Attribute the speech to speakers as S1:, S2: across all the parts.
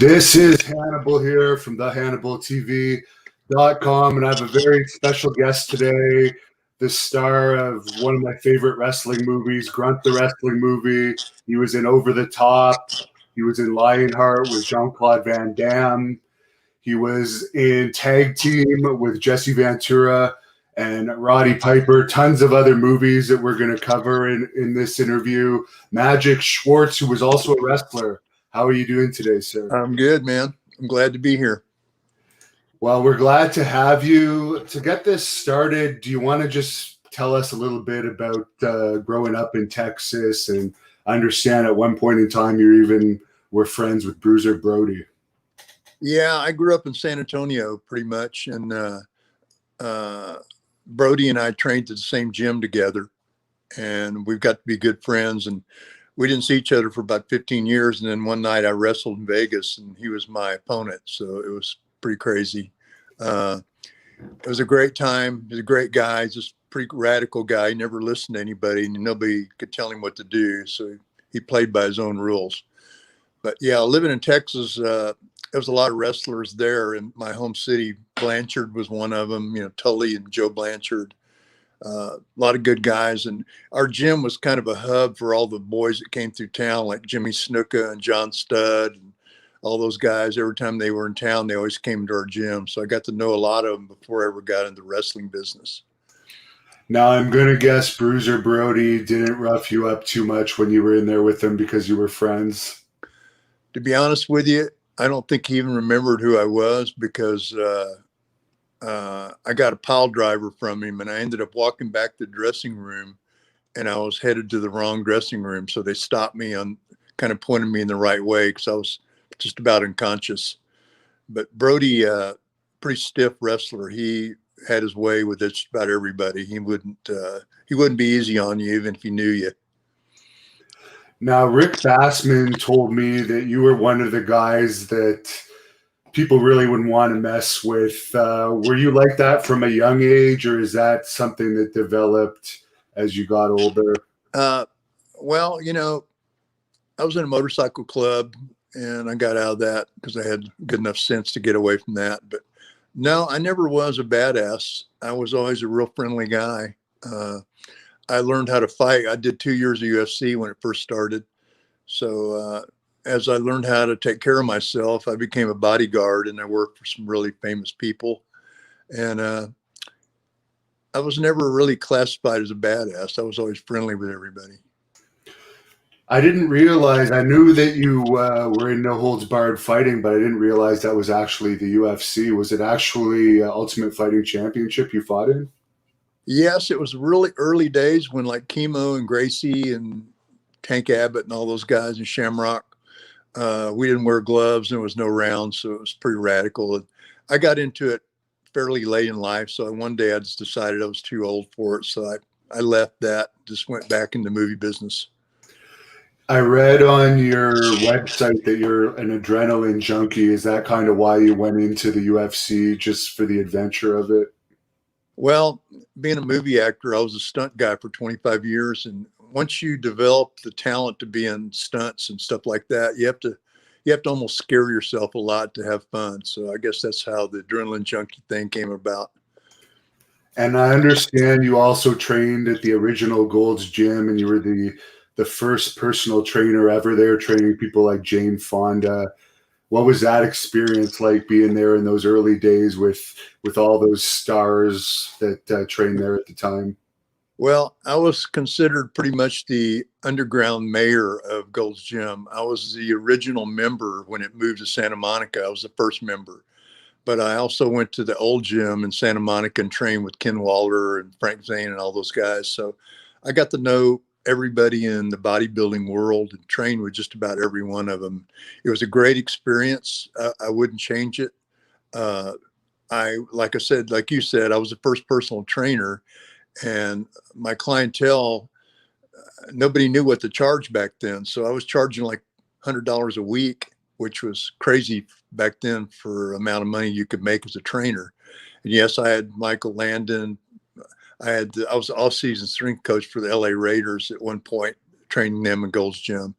S1: This is Hannibal here from thehannibaltv.com, and I have a very special guest today, the star of one of my favorite wrestling movies, Grunt The Wrestling Movie. He was in Over the Top. He was in Lionheart with Jean-Claude Van Damme. He was in Tag Team with Jesse Ventura and Roddy Piper. Tons of other movies that we're going to cover in this interview. Magic Schwartz, who was also a wrestler. How are you doing today, sir?
S2: I'm good, man. I'm glad to be here.
S1: Well, we're glad to have you. To get this started, do you want to just tell us a little bit about growing up in Texas? And I understand at one point in time you even were friends with Bruiser Brody.
S2: Yeah, I grew up in San Antonio pretty much. And Brody and I trained at the same gym together. And we've got to be good friends. And we didn't see each other for about 15 years. And then one night I wrestled in Vegas and he was my opponent. So it was pretty crazy. It was a great time. He's a great guy. He's just a pretty radical guy. He never listened to anybody and nobody could tell him what to do. So he played by his own rules. But yeah, living in Texas, there was a lot of wrestlers there in my home city. Blanchard was one of them, Tully and Joe Blanchard. A lot of good guys, and our gym was kind of a hub for all the boys that came through town, like Jimmy Snuka and John Studd and all those guys. Every time they were in town, they always came to our gym. So I got to know a lot of them before I ever got into the wrestling business.
S1: Now, I'm going to guess Bruiser Brody didn't rough you up too much when you were in there with him because you were friends.
S2: To be honest with you, I don't think he even remembered who I was because I got a pile driver from him and I ended up walking back to the dressing room and I was headed to the wrong dressing room. So they stopped me on kind of pointed me in the right way because I was just about unconscious. But Brody, pretty stiff wrestler. He had his way with just about everybody. He wouldn't be easy on you even if he knew you.
S1: Now, Rick Bassman told me that you were one of the guys that people really wouldn't want to mess with. Were you like that from a young age, or is that something that developed as you got older?
S2: Well, I was in a motorcycle club and I got out of that because I had good enough sense to get away from that. But no, I never was a badass. I was always a real friendly guy. I learned how to fight. I did 2 years of UFC when it first started. So, as I learned how to take care of myself, I became a bodyguard and I worked for some really famous people. And I was never really classified as a badass. I was always friendly with everybody.
S1: I didn't realize, I knew that you were in No Holds Barred fighting, but I didn't realize that was actually the UFC. Was it actually Ultimate Fighting Championship you fought in?
S2: Yes, it was really early days when like Chemo and Gracie and Tank Abbott and all those guys in Shamrock. We didn't wear gloves and there was no rounds, so it was pretty radical. And I got into it fairly late in life, so one day I just decided I was too old for it, so I left that, just went back in the movie business.
S1: I read on your website that you're an adrenaline junkie. Is that kind of why you went into the UFC, just for the adventure of it?
S2: Well, being a movie actor, I was a stunt guy for 25 years, and once you develop the talent to be in stunts and stuff like that, you have to almost scare yourself a lot to have fun. So I guess that's how the adrenaline junkie thing came about.
S1: And I understand you also trained at the original Gold's Gym, and you were the first personal trainer ever there, training people like Jane Fonda. What was that experience like, being there in those early days with all those stars that trained there at the time?
S2: Well, I was considered pretty much the underground mayor of Gold's Gym. I was the original member when it moved to Santa Monica. I was the first member. But I also went to the old gym in Santa Monica and trained with Ken Walder and Frank Zane and all those guys. So I got to know everybody in the bodybuilding world and trained with just about every one of them. It was a great experience. I wouldn't change it. Like you said, I was the first personal trainer. And my clientele, nobody knew what to charge back then. So I was charging like $100 a week, which was crazy back then for the amount of money you could make as a trainer. And yes, I had Michael Landon. I was off-season strength coach for the LA Raiders at one point, training them in Gold's Gym.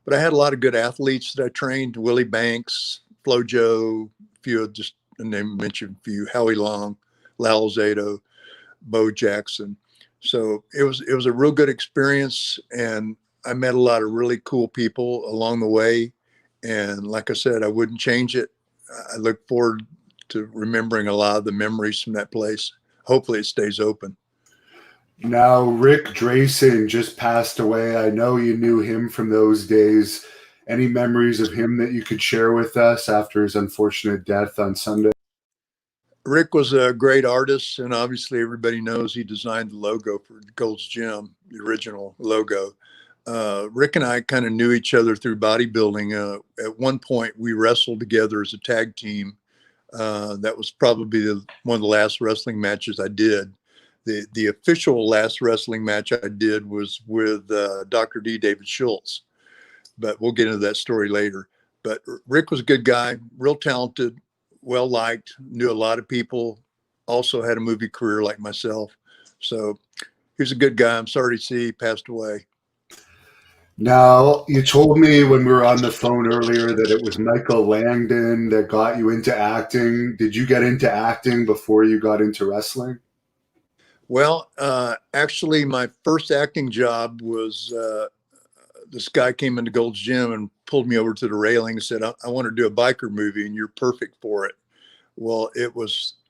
S2: But I had a lot of good athletes that I trained: Willie Banks, FloJo, a few, just to mention a few, Howie Long, Lal Zato, Bo Jackson. So it was a real good experience, and I met a lot of really cool people along the way. And like I said, I wouldn't change it. I look forward to remembering a lot of the memories from that place. Hopefully it stays open.
S1: Now, Rick Drayson just passed away. I know you knew him from those days. Any memories of him that you could share with us after his unfortunate death on Sunday?
S2: Rick was a great artist, and obviously everybody knows he designed the logo for Gold's Gym, the original logo. Rick and I kind of knew each other through bodybuilding. At one point, we wrestled together as a tag team. That was probably one of the last wrestling matches I did. The official last wrestling match I did was with Dr. D. David Schultz, but we'll get into that story later. But Rick was a good guy, real talented, well liked, knew a lot of people, also had a movie career like myself. So he was a good guy. I'm sorry to see he passed away.
S1: Now, you told me when we were on the phone earlier that it was Michael Langdon that got you into acting. Did you get into acting before you got into wrestling?
S2: Well, actually, my first acting job was this guy came into Gold's Gym and pulled me over to the railing and said, I want to do a biker movie and you're perfect for it. Well, it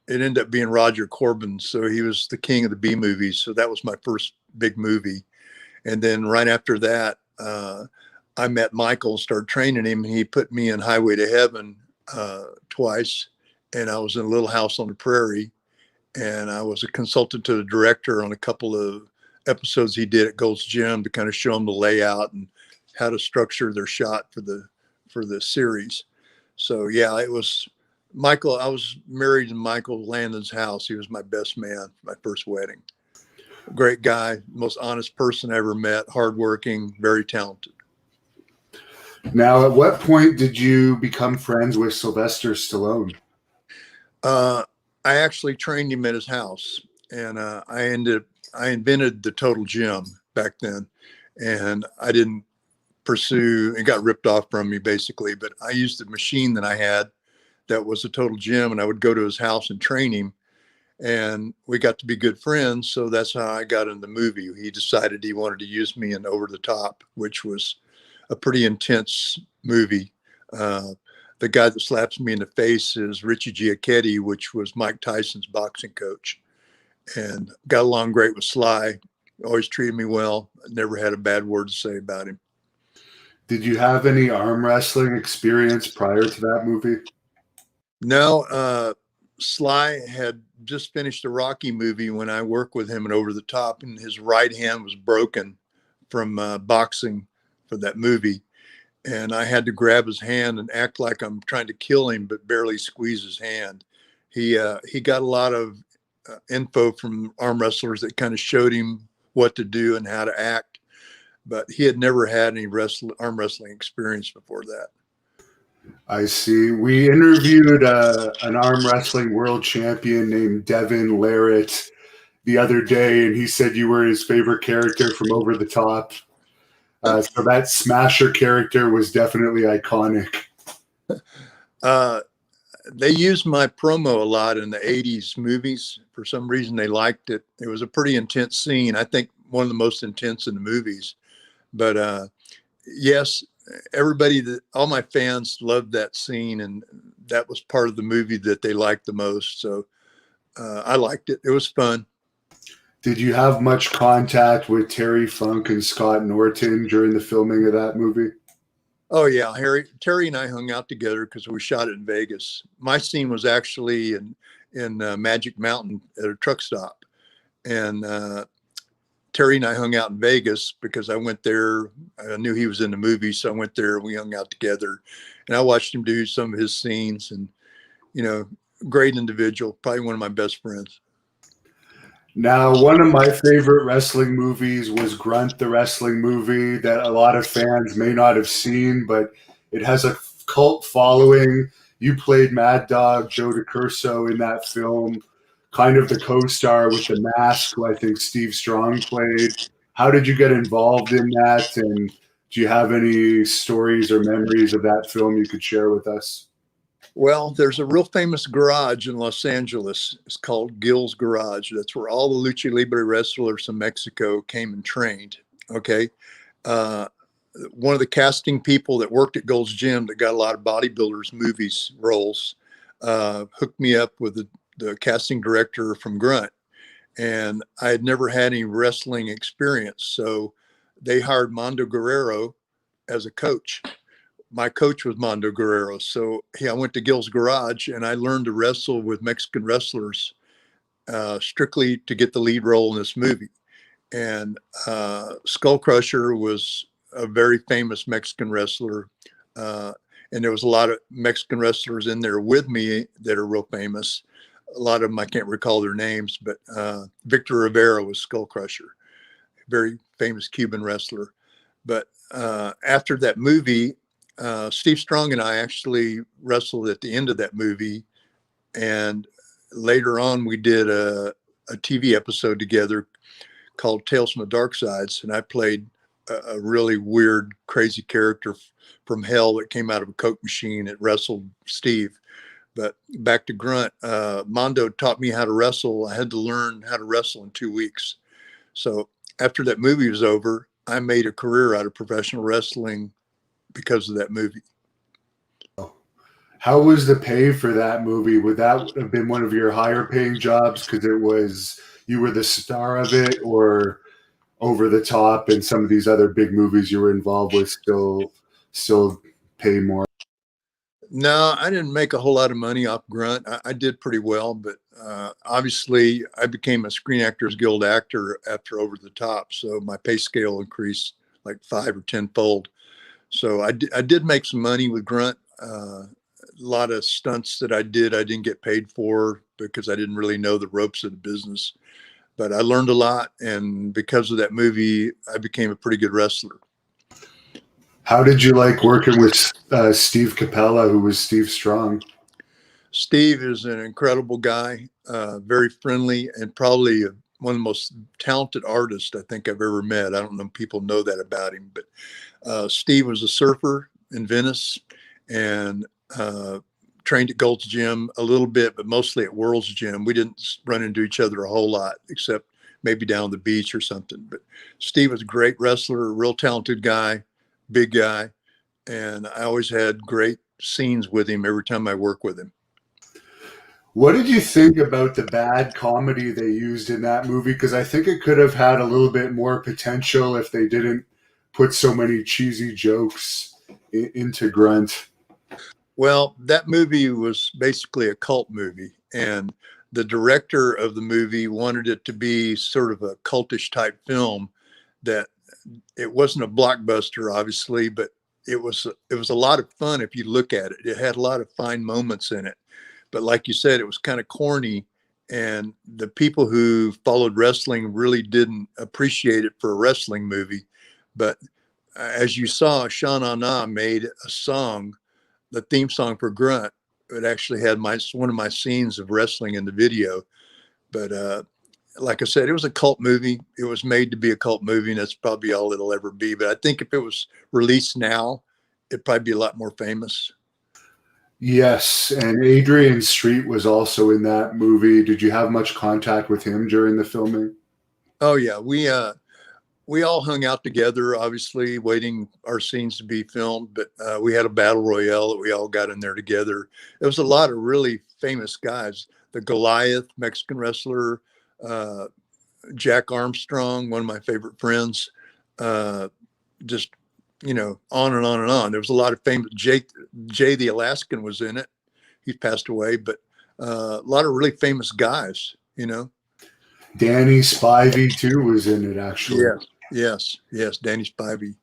S2: ended up being Roger Corbin. So he was the king of the B movies. So that was my first big movie. And then right after that, I met Michael and started training him. And he put me in Highway to Heaven twice. And I was in Little House on the Prairie. And I was a consultant to the director on a couple of episodes he did at Gold's Gym to kind of show them the layout and how to structure their shot for the series. So yeah, it was Michael. I was married in Michael Landon's house. He was my best man, my first wedding. Great guy, most honest person I ever met, hardworking, very talented.
S1: Now, at what point did you become friends with Sylvester Stallone?
S2: I actually trained him at his house, and I invented the Total Gym back then, and I didn't pursue. It got ripped off from me basically, but I used the machine that I had that was a Total Gym, and I would go to his house and train him, and we got to be good friends. So that's how I got in the movie. He decided he wanted to use me in Over the Top, which was a pretty intense movie. The guy that slaps me in the face is Richie Giacchetti, which was Mike Tyson's boxing coach, and got along great with Sly. Always treated me well. Never had a bad word to say about him.
S1: Did you have any arm wrestling experience prior to that movie?
S2: No, Sly had just finished a Rocky movie when I worked with him in Over the Top, and his right hand was broken from boxing for that movie. And I had to grab his hand and act like I'm trying to kill him, but barely squeeze his hand. He got a lot of info from arm wrestlers that kind of showed him what to do and how to act, but he had never had any arm wrestling experience before that.
S1: I see. We interviewed an arm wrestling world champion named Devon the other day, and he said you were his favorite character from Over the Top. So that Smasher character was definitely iconic.
S2: They used my promo a lot in the 80s movies. For some reason, they liked it. It was a pretty intense scene. I think one of the most intense in the movies. But yes, all my fans loved that scene, and that was part of the movie that they liked the most. So I liked it. It was fun.
S1: Did you have much contact with Terry Funk and Scott Norton during the filming of that movie?
S2: Oh yeah, Terry and I hung out together because we shot it in Vegas. My scene was actually in Magic Mountain at a truck stop, and Terry and I hung out in Vegas because I went there. I knew he was in the movie, so I went there. We hung out together, and I watched him do some of his scenes. And great individual, probably one of my best friends.
S1: Now, one of my favorite wrestling movies was Grunt the Wrestling Movie that a lot of fans may not have seen, but it has a cult following. You played Mad Dog Joe DiCurso in that film, kind of the co-star with the mask, who I think Steve Strong played. How did you get involved in that? And Do you have any stories or memories of that film you could share with us?
S2: Well, there's a real famous garage in Los Angeles. It's called Gil's Garage. That's where all the lucha libre wrestlers from Mexico came and trained. Okay. Uh, One of the casting people that worked at Gold's Gym that got a lot of bodybuilders movies roles hooked me up with the casting director from Grunt. And I had never had any wrestling experience. So they hired Mondo Guerrero as a coach. My coach was Mondo Guerrero. So I went to Gil's Garage and I learned to wrestle with Mexican wrestlers strictly to get the lead role in this movie. And Skull Crusher was a very famous Mexican wrestler. And there was a lot of Mexican wrestlers in there with me that are real famous. A lot of them, I can't recall their names, but Victor Rivera was Skull Crusher, very famous Cuban wrestler. But after that movie, Steve Strong and I actually wrestled at the end of that movie. And later on, we did a TV episode together called Tales from the Dark Sides. And I played a really weird, crazy character from hell that came out of a Coke machine that wrestled Steve. But back to Grunt, Mondo taught me how to wrestle. I had to learn how to wrestle in 2 weeks. So after that movie was over, I made a career out of professional wrestling because of that movie.
S1: How was the pay for that movie? Would that have been one of your higher paying jobs because you were the star of it, or Over the Top and some of these other big movies you were involved with still pay more?
S2: No, I didn't make a whole lot of money off Grunt. I did pretty well, but obviously I became a Screen Actors Guild actor after Over the Top. So my pay scale increased like 5 or 10-fold. So I did make some money with Grunt. A lot of stunts that I didn't get paid for because I didn't really know the ropes of the business. But I learned a lot. And because of that movie, I became a pretty good wrestler.
S1: How did you like working with Steve Capella, who was Steve Strong?
S2: Steve is an incredible guy, very friendly, and probably one of the most talented artists I think I've ever met. I don't know if people know that about him, but Steve was a surfer in Venice and trained at Gold's Gym a little bit, but mostly at World's Gym. We didn't run into each other a whole lot, except maybe down the beach or something. But Steve was a great wrestler, a real talented guy, big guy, and I always had great scenes with him every time I worked with him.
S1: What did you think about the bad comedy they used in that movie? Because I think it could have had a little bit more potential if they didn't put so many cheesy jokes into Grunt.
S2: Well, that movie was basically a cult movie, and the director of the movie wanted it to be sort of a cultish type film. That it wasn't a blockbuster, obviously, but it was a lot of fun if you look at it. It had a lot of fine moments in it. But like you said, it was kind of corny, and the people who followed wrestling really didn't appreciate it for a wrestling movie. But as you saw, Sean Anna made a song, the theme song for Grunt. It actually had one of my scenes of wrestling in the video. But like I said, it was a cult movie. It was made to be a cult movie, and that's probably all it'll ever be. But I think if it was released now, it'd probably be a lot more famous.
S1: Yes, and Adrian Street was also in that movie. Did you have much contact with him during the filming?
S2: Oh yeah, we all hung out together, obviously waiting our scenes to be filmed. But we had a battle royale that we all got in there together. There was a lot of really famous guys. The Goliath, Mexican wrestler, Jack Armstrong, one of my favorite friends. Just on and on and on. There was a lot of famous. Jay the Alaskan was in it. He's passed away, but a lot of really famous guys.
S1: Danny Spivey too was in it, actually.
S2: Yes, Danny Spivey.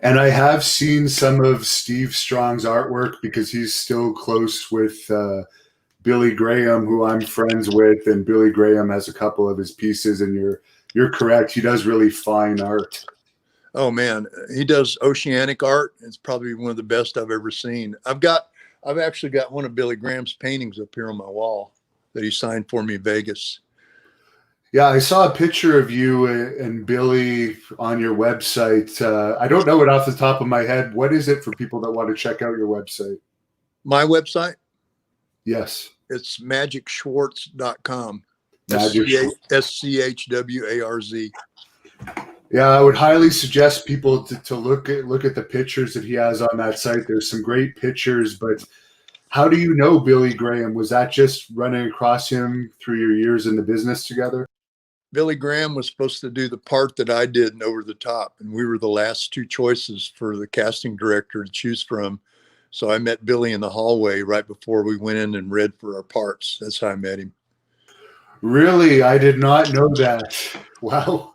S1: And I have seen some of Steve Strong's artwork because he's still close with Billy Graham, who I'm friends with, and Billy Graham has a couple of his pieces. And you're correct; he does really fine art.
S2: Oh man, he does oceanic art. It's probably one of the best I've ever seen. I've actually got one of Billy Graham's paintings up here on my wall that he signed for me in Vegas.
S1: Yeah, I saw a picture of you and Billy on your website. I don't know it off the top of my head. What is it for people that want to check out your website?
S2: My website,
S1: Yes,
S2: it's magicschwartz.com.
S1: Magic.
S2: SCHWARZ.
S1: Yeah, I would highly suggest people to look at the pictures that he has on that site. There's some great pictures, but how do you know Billy Graham? Was that just running across him through your years in the business together?
S2: Billy Graham was supposed to do the part that I did in Over the Top, and we were the last two choices for the casting director to choose from. So I met Billy in the hallway right before we went in and read for our parts. That's how I met him.
S1: Really, I did not know that. Wow.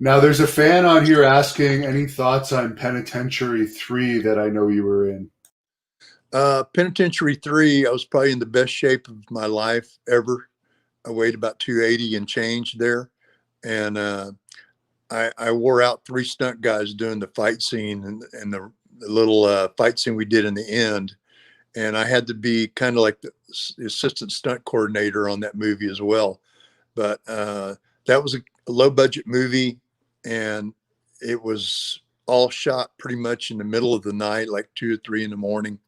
S1: Now, there's a fan on here asking any thoughts on Penitentiary 3 that I know you were in.
S2: Penitentiary 3, I was probably in the best shape of my life ever. I weighed about 280 and change there. And I wore out 3 stunt guys doing the fight scene and the little fight scene we did in the end. And I had to be kind of like the assistant stunt coordinator on that movie as well. But that was a low budget movie, and it was all shot pretty much in the middle of the night, like 2 or 3 in the morning.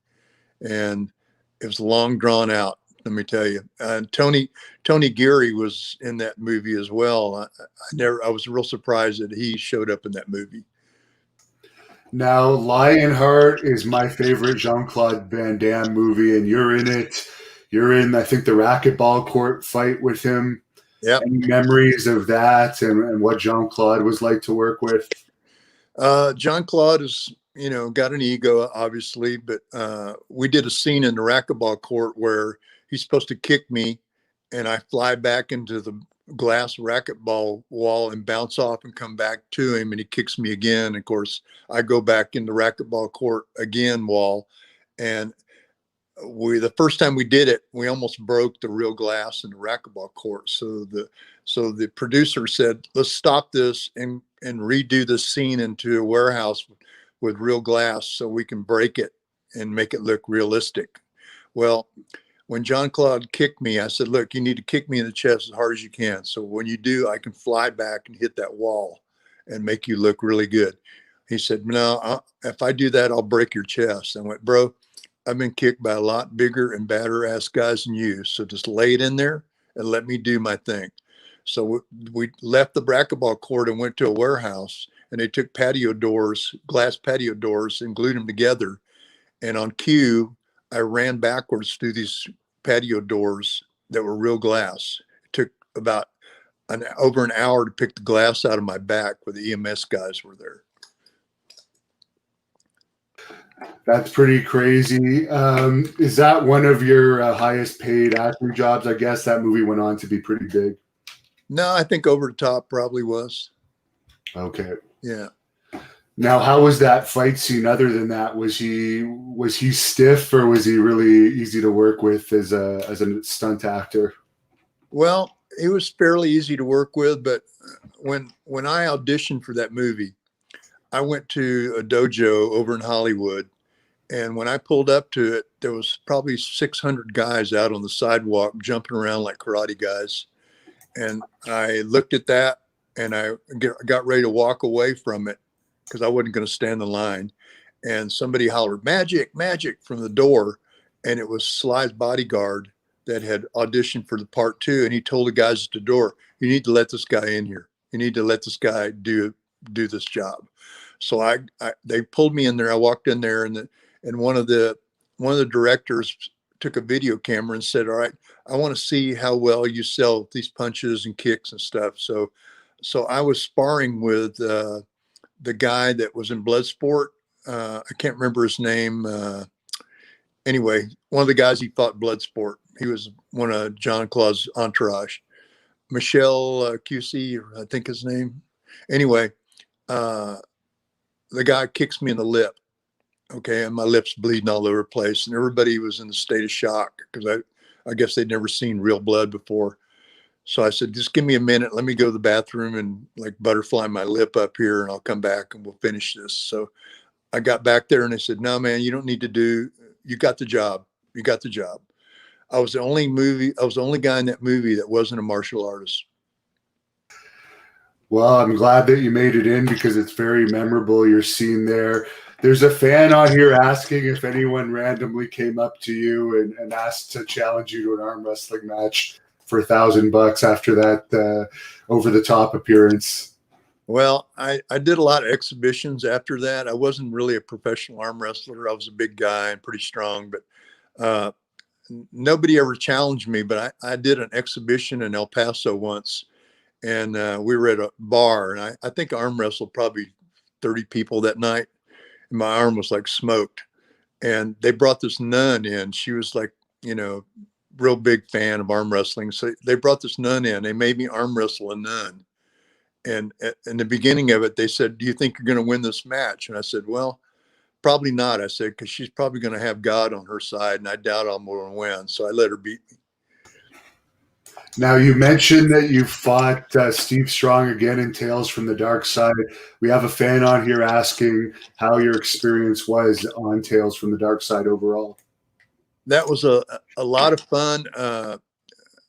S2: And it was long drawn out, let me tell you. Tony Geary was in that movie as well. I was real surprised that he showed up in that movie.
S1: Now, Lionheart is my favorite Jean-Claude Van Damme movie, and you're in it. You're in, I think, the racquetball court fight with him.
S2: Yeah.
S1: Any memories of that and what Jean-Claude was like to work with?
S2: Jean-Claude is, got an ego, obviously, but we did a scene in the racquetball court where he's supposed to kick me, and I fly back into the glass racquetball wall and bounce off and come back to him, and he kicks me again. Of course, I go back in the racquetball court again wall, and the first time we did it, we almost broke the real glass in the racquetball court. So the producer said, let's stop this and redo the scene into a warehouse with real glass so we can break it and make it look realistic. Well, when Jean-Claude kicked me, I said, look, you need to kick me in the chest as hard as you can. So when you do, I can fly back and hit that wall and make you look really good. He said, no, if I do that, I'll break your chest. I went, bro, I've been kicked by a lot bigger and badder ass guys than you. So just lay it in there and let me do my thing. So we left the racquetball court and went to a warehouse, and they took patio doors, glass patio doors, and glued them together. And on cue, I ran backwards through these patio doors that were real glass. It took about over an hour to pick the glass out of my back where the EMS guys were there.
S1: That's pretty crazy. Is that one of your highest paid acting jobs? I guess that movie went on to be pretty big.
S2: No, I think Over the Top probably was.
S1: Okay.
S2: Yeah.
S1: Now, how was that fight scene? Other than that, was he stiff, or was he really easy to work with as a stunt actor?
S2: Well, it was fairly easy to work with, but when I auditioned for that movie, I went to a dojo over in Hollywood, and when I pulled up to it, there was probably 600 guys out on the sidewalk jumping around like karate guys. And I looked at that, and I got ready to walk away from it because I wasn't going to stand in line. And somebody hollered, "Magic, magic," from the door. And it was Sly's bodyguard that had auditioned for the part 2. And he told the guys at the door, you need to let this guy in here. You need to let this guy do this job. So they pulled me in there. I walked in there, and one of the directors took a video camera and said, all right, I want to see how well you sell these punches and kicks and stuff. So I was sparring with the guy that was in Bloodsport. I can't remember his name. Anyway, one of the guys he fought Bloodsport. He was one of Jean-Claude's entourage. Michel QC, I think his name. Anyway, the guy kicks me in the lip. Okay, and my lips bleeding all over the place, and everybody was in a state of shock because I guess they'd never seen real blood before. So I said, just give me a minute. Let me go to the bathroom and like butterfly my lip up here, and I'll come back and we'll finish this. So I got back there, and they said, no, man, you don't need to you got the job. You got the job. I was the only guy in that movie that wasn't a martial artist.
S1: Well, I'm glad that you made it in because it's very memorable, your scene there. There's a fan on here asking if anyone randomly came up to you and asked to challenge you to an arm wrestling match for $1,000 after that over the top appearance.
S2: Well, I did a lot of exhibitions after that. I wasn't really a professional arm wrestler. I was a big guy and pretty strong, but nobody ever challenged me. But I did an exhibition in El Paso once, and we were at a bar, and I think I arm wrestled probably 30 people that night, and my arm was like smoked. And they brought this nun in. She was like, real big fan of arm wrestling. So they brought this nun in. They made me arm wrestle a nun. And in the beginning of it, they said, "Do you think you're going to win this match?" And I said, "Well, probably not." I said, "Because she's probably going to have God on her side, and I doubt I'm going to win." So I let her beat me.
S1: Now, you mentioned that you fought Steve Strong again in Tales from the Dark Side. We have a fan on here asking how your experience was on Tales from the Dark Side overall.
S2: That was a lot of fun.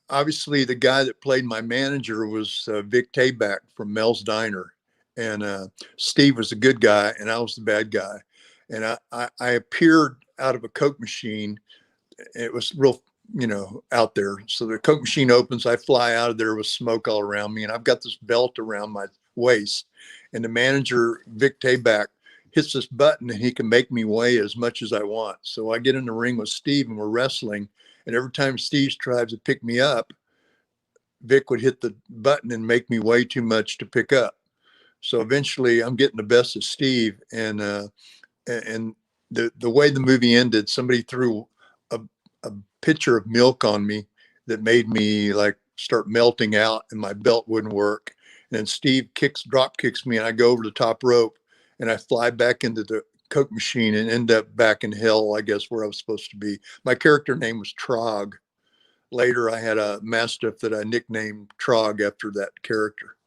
S2: Obviously, the guy that played my manager was Vic Tayback from Mel's Diner. And Steve was a good guy, and I was the bad guy. And I appeared out of a Coke machine. It was real, out there. So the Coke machine opens. I fly out of there with smoke all around me. And I've got this belt around my waist. And the manager, Vic Tayback, hits this button, and he can make me weigh as much as I want. So I get in the ring with Steve, and we're wrestling. And every time Steve tries to pick me up, Vic would hit the button and make me way too much to pick up. So eventually I'm getting the best of Steve. And the way the movie ended, somebody threw a pitcher of milk on me that made me like start melting out, and my belt wouldn't work. And then Steve drop kicks me, and I go over the top rope, and I fly back into the Coke machine and end up back in hell, I guess, where I was supposed to be. My character name was Trog. Later, I had a mastiff that I nicknamed Trog after that character.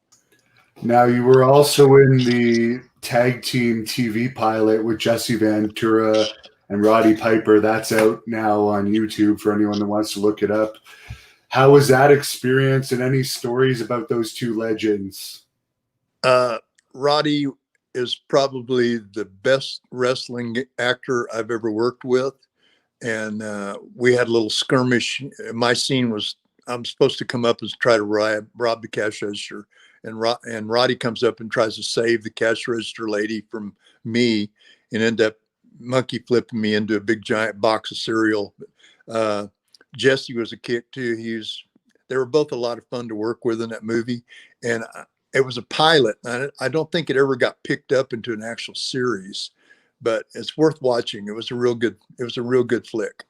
S1: Now, you were also in the tag team TV pilot with Jesse Ventura and Roddy Piper. That's out now on YouTube for anyone that wants to look it up. How was that experience, and any stories about those two legends?
S2: Roddy is probably the best wrestling actor I've ever worked with. And we had a little skirmish. My scene was, I'm supposed to come up and try to rob the cash register. And Roddy comes up and tries to save the cash register lady from me, and end up monkey flipping me into a big giant box of cereal. Jesse was a kick too. They were both a lot of fun to work with in that movie. And it was a pilot. I don't think it ever got picked up into an actual series, but it's worth watching. It was a real good flick.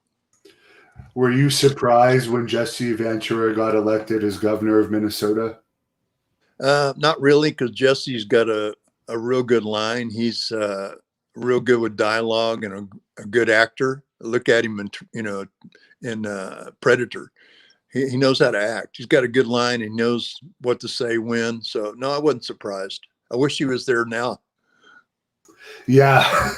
S1: Were you surprised when Jesse Ventura got elected as governor of Minnesota?
S2: Not really, because Jesse's got a real good line. He's real good with dialogue and a good actor. Look at him in Predator. He knows how to act. He's got a good line. He knows what to say when. So no, I wasn't surprised. I wish he was there now.
S1: Yeah.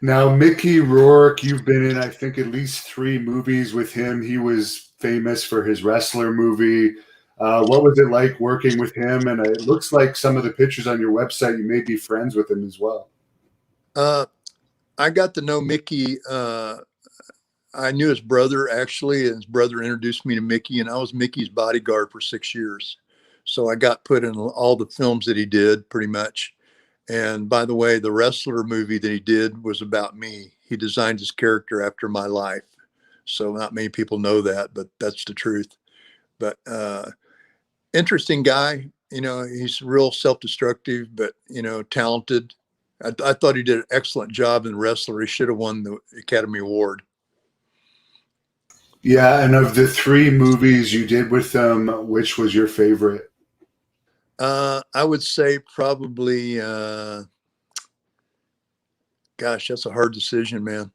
S1: Now, Mickey Rourke, you've been in, I think, at least 3 movies with him. He was famous for his wrestler movie. What was it like working with him? And it looks like some of the pictures on your website, you may be friends with him as well.
S2: I got to know Mickey. I knew his brother, actually, and his brother introduced me to Mickey, and I was Mickey's bodyguard for 6 years. So I got put in all the films that he did, pretty much. And by the way, the wrestler movie that he did was about me. He designed his character after my life. So not many people know that, but that's the truth. But interesting guy. He's real self-destructive, but, talented. I thought he did an excellent job in wrestler. He should have won the Academy Award.
S1: Yeah, and of the 3 movies you did with them, which was your favorite?
S2: I would say probably, gosh, that's a hard decision, man.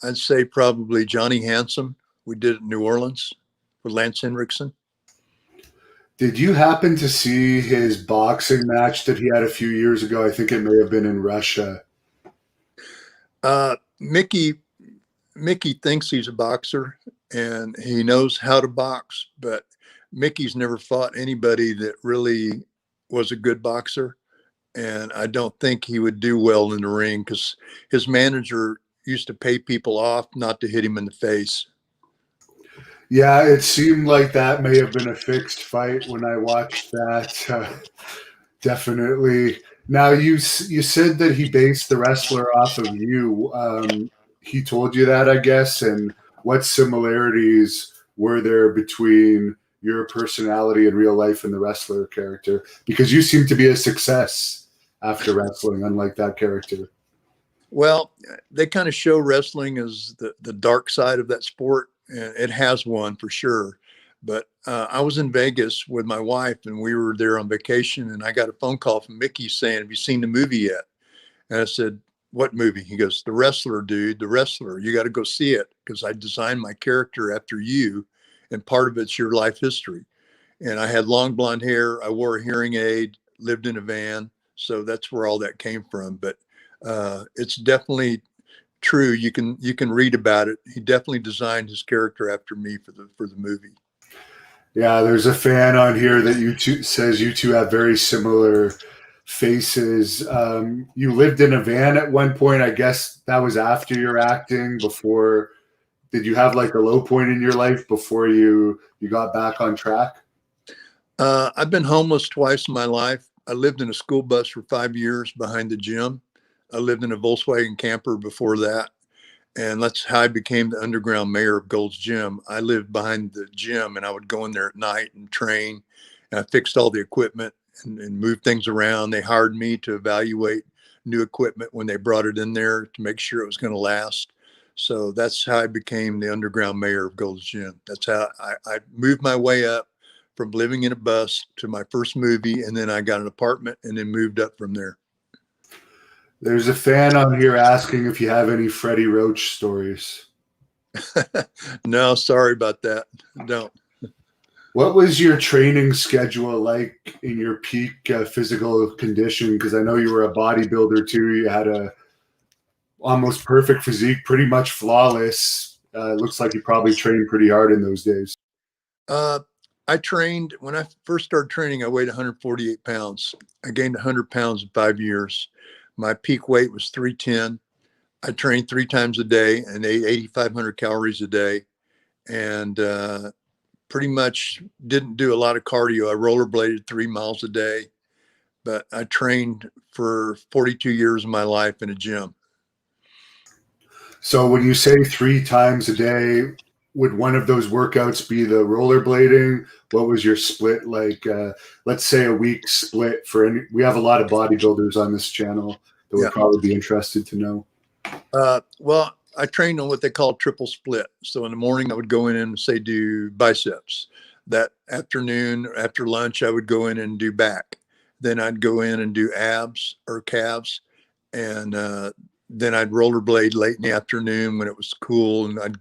S2: I'd say probably Johnny Handsome. We did it in New Orleans with Lance Henriksen.
S1: Did you happen to see his boxing match that he had a few years ago? I think it may have been in Russia.
S2: Mickey thinks he's a boxer, and he knows how to box, but Mickey's never fought anybody that really was a good boxer. And I don't think he would do well in the ring because his manager used to pay people off not to hit him in the face.
S1: Yeah, it seemed like that may have been a fixed fight when I watched that. Definitely. Now you said that he based the wrestler off of you. He told you that, I guess. And what similarities were there between your personality in real life and the wrestler character? Because you seem to be a success after wrestling, unlike that character.
S2: Well, they kind of show wrestling as the dark side of that sport, and it has one for sure. But I was in Vegas with my wife, and we were there on vacation, and I got a phone call from Mickey saying, "Have you seen the movie yet?" And I said, "What movie?" He goes, "The Wrestler, dude, The Wrestler. You got to go see it because I designed my character after you, and part of it's your life history." And I had long blonde hair. I wore a hearing aid, lived in a van. So that's where all that came from. But it's definitely true. You can read about it. He definitely designed his character after me for the movie.
S1: Yeah, there's a fan on here that you two says you two have very similar faces. You lived in a van at one point. I guess that was after your acting. Before, did you have like a low point in your life before you got back on track?
S2: I've been homeless twice in my life. I lived in a school bus for 5 years behind the gym. I lived in a Volkswagen camper before that. And that's how I became the underground mayor of Gold's Gym. I lived behind the gym, and I would go in there at night and train. And I fixed all the equipment and moved things around. They hired me to evaluate new equipment when they brought it in there to make sure it was going to last. So that's how I became the underground mayor of Gold's Gym. That's how I moved my way up from living in a bus to my first movie. And then I got an apartment and then moved up from there.
S1: There's a fan on here asking if you have any Freddie Roach stories.
S2: No, sorry about that. Don't.
S1: What was your training schedule like in your peak physical condition? Because I know you were a bodybuilder too. You had a almost perfect physique, pretty much flawless. Looks like you probably trained pretty hard in those days.
S2: I trained when I first started training. I weighed 148 pounds. I gained 100 pounds in 5 years. My peak weight was 310. I trained 3 times a day and ate 8,500 calories a day, and pretty much didn't do a lot of cardio. I rollerbladed 3 miles a day, but I trained for 42 years of my life in a gym.
S1: So when you say 3 times a day, would one of those workouts be the rollerblading? What was your split like? Let's say a week split for any. We have a lot of bodybuilders on this channel that would probably be interested to know.
S2: Well, I trained on what they call triple split. So in the morning, I would go in and say do biceps. That afternoon, after lunch, I would go in and do back. Then I'd go in and do abs or calves, and then I'd rollerblade late in the afternoon when it was cool, and I'd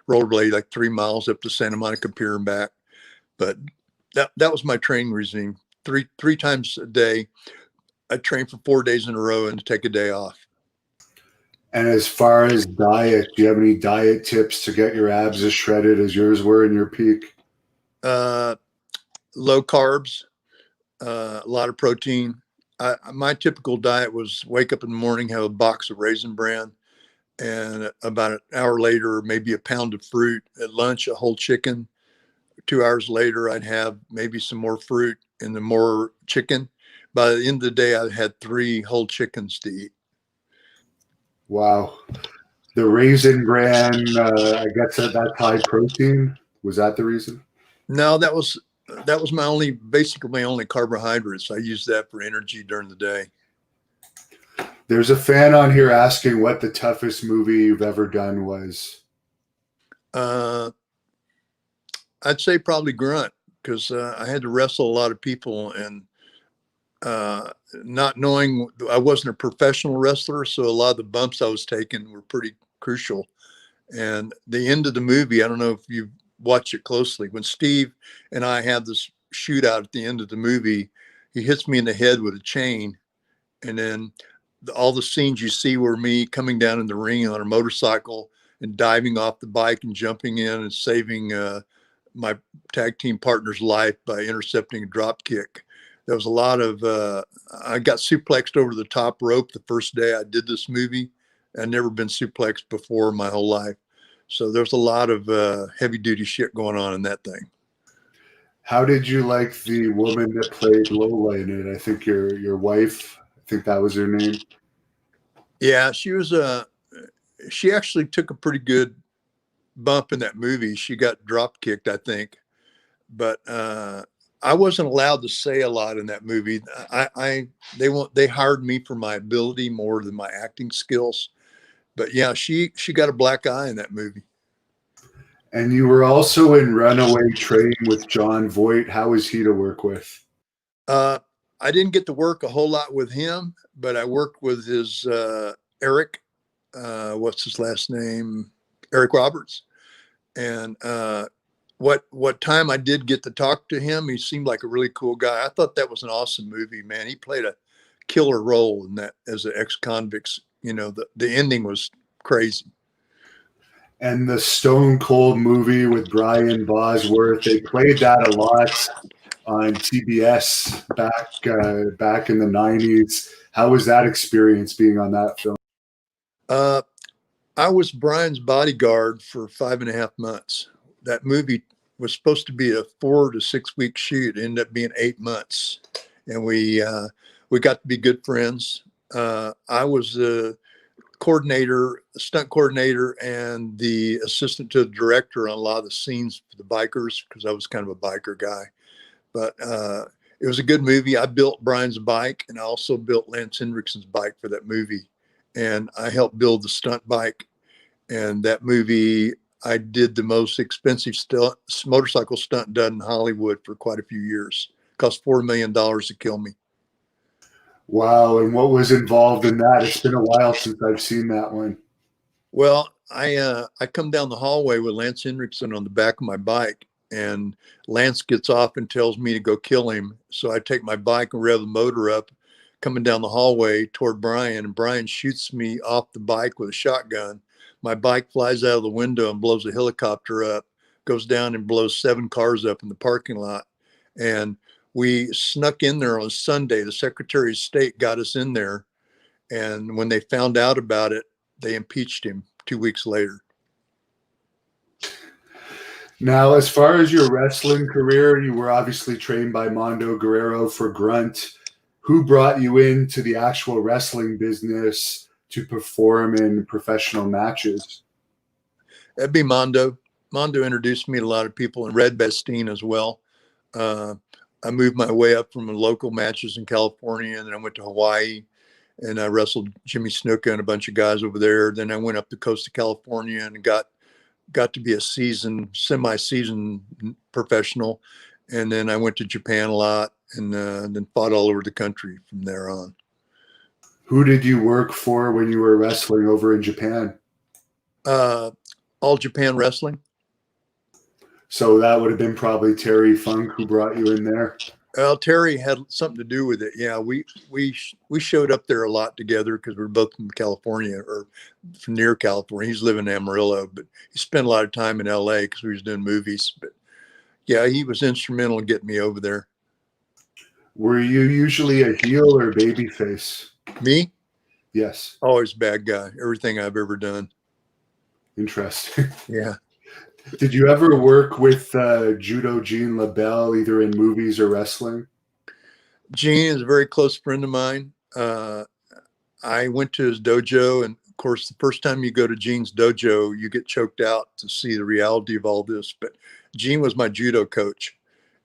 S2: rollerblade like 3 miles up to Santa Monica Pier and back. But that was my training regime. Three times a day. I train for 4 days in a row and take a day off.
S1: And as far as diet, do you have any diet tips to get your abs as shredded as yours were in your peak?
S2: Low carbs, a lot of protein. My typical diet was wake up in the morning, have a box of Raisin Bran, and about an hour later, maybe a pound of fruit. At lunch, a whole chicken. 2 hours later, I'd have maybe some more fruit and then more chicken. By the end of the day, I had 3 whole chickens to eat.
S1: Wow. The Raisin Bran, I guess that's high protein. Was that the reason?
S2: No, that was basically my only carbohydrates. I used that for energy during the day.
S1: There's a fan on here asking what the toughest movie you've ever done was.
S2: I'd say probably Grunt, because I had to wrestle a lot of people, and not knowing I wasn't a professional wrestler, so a lot of the bumps I was taking were pretty crucial. And the end of the movie, I don't know if you watch it closely, when Steve and I have this shootout at the end of the movie, he hits me in the head with a chain, and then all the scenes you see were me coming down in the ring on a motorcycle and diving off the bike and jumping in and saving my tag team partner's life by intercepting a drop kick. There was a lot of, I got suplexed over the top rope the first day I did this movie. I'd never been suplexed before in my whole life. So there's a lot of heavy duty shit going on in that thing.
S1: How did you like the woman that played Lola in it? I think your wife, I think that was her name.
S2: Yeah, she actually took a pretty good bump in that movie. She got drop kicked, I think, but I wasn't allowed to say a lot in that movie. They hired me for my ability more than my acting skills. But yeah, she got a black eye in that movie.
S1: And you were also in Runaway Train with John Voight. How was he to work with?
S2: I didn't get to work a whole lot with him, but I worked with his Eric. What's his last name? Eric Roberts. And what time I did get to talk to him, he seemed like a really cool guy. I thought that was an awesome movie, man. He played a killer role in that as an ex-convicts. You know, the ending was crazy.
S1: And the Stone Cold movie with Brian Bosworth, they played that a lot on TBS back in the 90s. How was that experience being on that film?
S2: I was Brian's bodyguard for 5.5 months. That movie was supposed to be a 4 to 6 week shoot. It ended up being 8 months, and we got to be good friends. I was the stunt coordinator, and the assistant to the director on a lot of the scenes for the bikers, because I was kind of a biker guy. But it was a good movie. I built Brian's bike, and I also built Lance Hendrickson's bike for that movie. And I helped build the stunt bike. And that movie, I did the most expensive motorcycle stunt done in Hollywood for quite a few years. It cost $4 million to kill me.
S1: Wow. And what was involved in that? It's been a while since I've seen that one.
S2: Well, I come down the hallway with Lance Hendrickson on the back of my bike, and Lance gets off and tells me to go kill him. So I take my bike and rev the motor up, coming down the hallway toward Brian, and Brian shoots me off the bike with a shotgun. My bike flies out of the window and blows a helicopter up, goes down and blows 7 cars up in the parking lot. And we snuck in there on Sunday. The Secretary of State got us in there. And when they found out about it, they impeached him 2 weeks later.
S1: Now, as far as your wrestling career, you were obviously trained by Mondo Guerrero for Grunt. Who brought you into the actual wrestling business to perform in professional matches?
S2: That'd be Mondo. Mondo introduced me to a lot of people, and Red Bastine as well. I moved my way up from local matches in California, and then I went to Hawaii, and I wrestled Jimmy Snuka and a bunch of guys over there. Then I went up the coast of California and got to be a semi-seasoned professional. And then I went to Japan a lot, and then fought all over the country from there on.
S1: Who did you work for when you were wrestling over in Japan?
S2: All Japan Wrestling.
S1: So that would have been probably Terry Funk who brought you in there.
S2: Well, Terry had something to do with it. Yeah, we showed up there a lot together because we were both from California, or from near California. He's living in Amarillo, but he spent a lot of time in LA because we was doing movies. But yeah, he was instrumental in getting me over there.
S1: Were you usually a heel or baby face?
S2: Me?
S1: Yes.
S2: Always bad guy. Everything I've ever done.
S1: Interesting.
S2: Yeah.
S1: Did you ever work with Judo Gene LaBelle, either in movies or wrestling?
S2: Gene is a very close friend of mine. I went to his dojo, and of course, the first time you go to Gene's dojo, you get choked out to see the reality of all this. But Gene was my judo coach,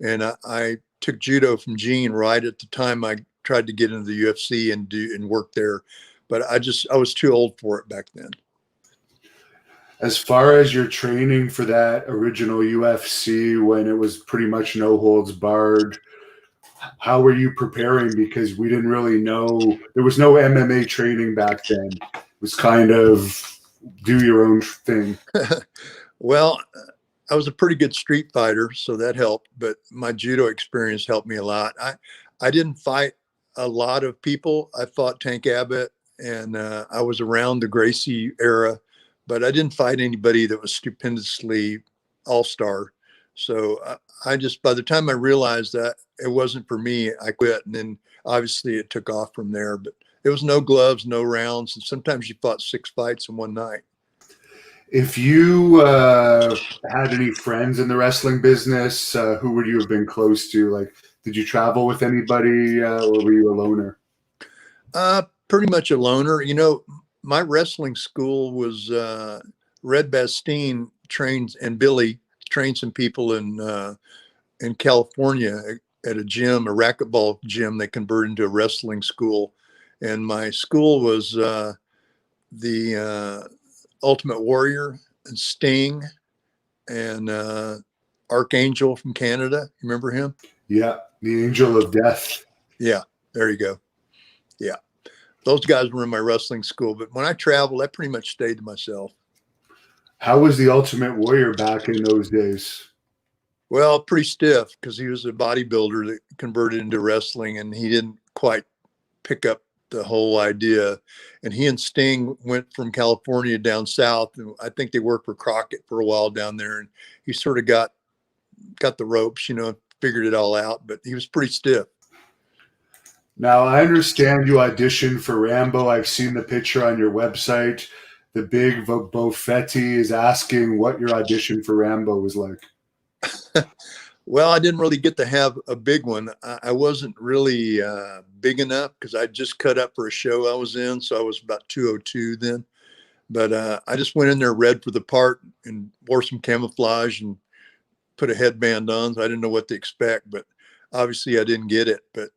S2: and I took judo from Gene right at the time I tried to get into the UFC and work there. But I was too old for it back then.
S1: As far as your training for that original UFC, when it was pretty much no holds barred, how were you preparing? Because we didn't really know. There was no MMA training back then. It was kind of do your own thing.
S2: Well, I was a pretty good street fighter, so that helped. But my judo experience helped me a lot. I didn't fight a lot of people. I fought Tank Abbott, and I was around the Gracie era but I didn't fight anybody that was stupendously all-star. So I just, by the time I realized that it wasn't for me, I quit. And then obviously it took off from there, but it was no gloves, no rounds. And sometimes you fought 6 fights in one night.
S1: If you had any friends in the wrestling business, who would you have been close to? Like, did you travel with anybody, or were you a loner?
S2: Pretty much a loner. You know, my wrestling school was Red Bastien trained, and Billy trained some people in California at a gym, a racquetball gym. They converted into a wrestling school, and my school was the Ultimate Warrior and Sting and Archangel from Canada. You remember him?
S1: Yeah, the Angel of Death.
S2: Yeah, there you go. Yeah, those guys were in my wrestling school. But when I traveled, I pretty much stayed to myself.
S1: How was the Ultimate Warrior back in those days?
S2: Well, pretty stiff because he was a bodybuilder that converted into wrestling, and he didn't quite pick up the whole idea. And he and Sting went from California down south, and I think they worked for Crockett for a while down there. And he sort of got the ropes, you know, figured it all out. But he was pretty stiff.
S1: Now, I understand you auditioned for Rambo. I've seen the picture on your website. The big Bofetti is asking what your audition for Rambo was like.
S2: Well, I didn't really get to have a big one. I wasn't really big enough because I just cut up for a show I was in. So I was about 202 then. But I just went in there, read for the part, and wore some camouflage and put a headband on. So I didn't know what to expect, but obviously I didn't get it. But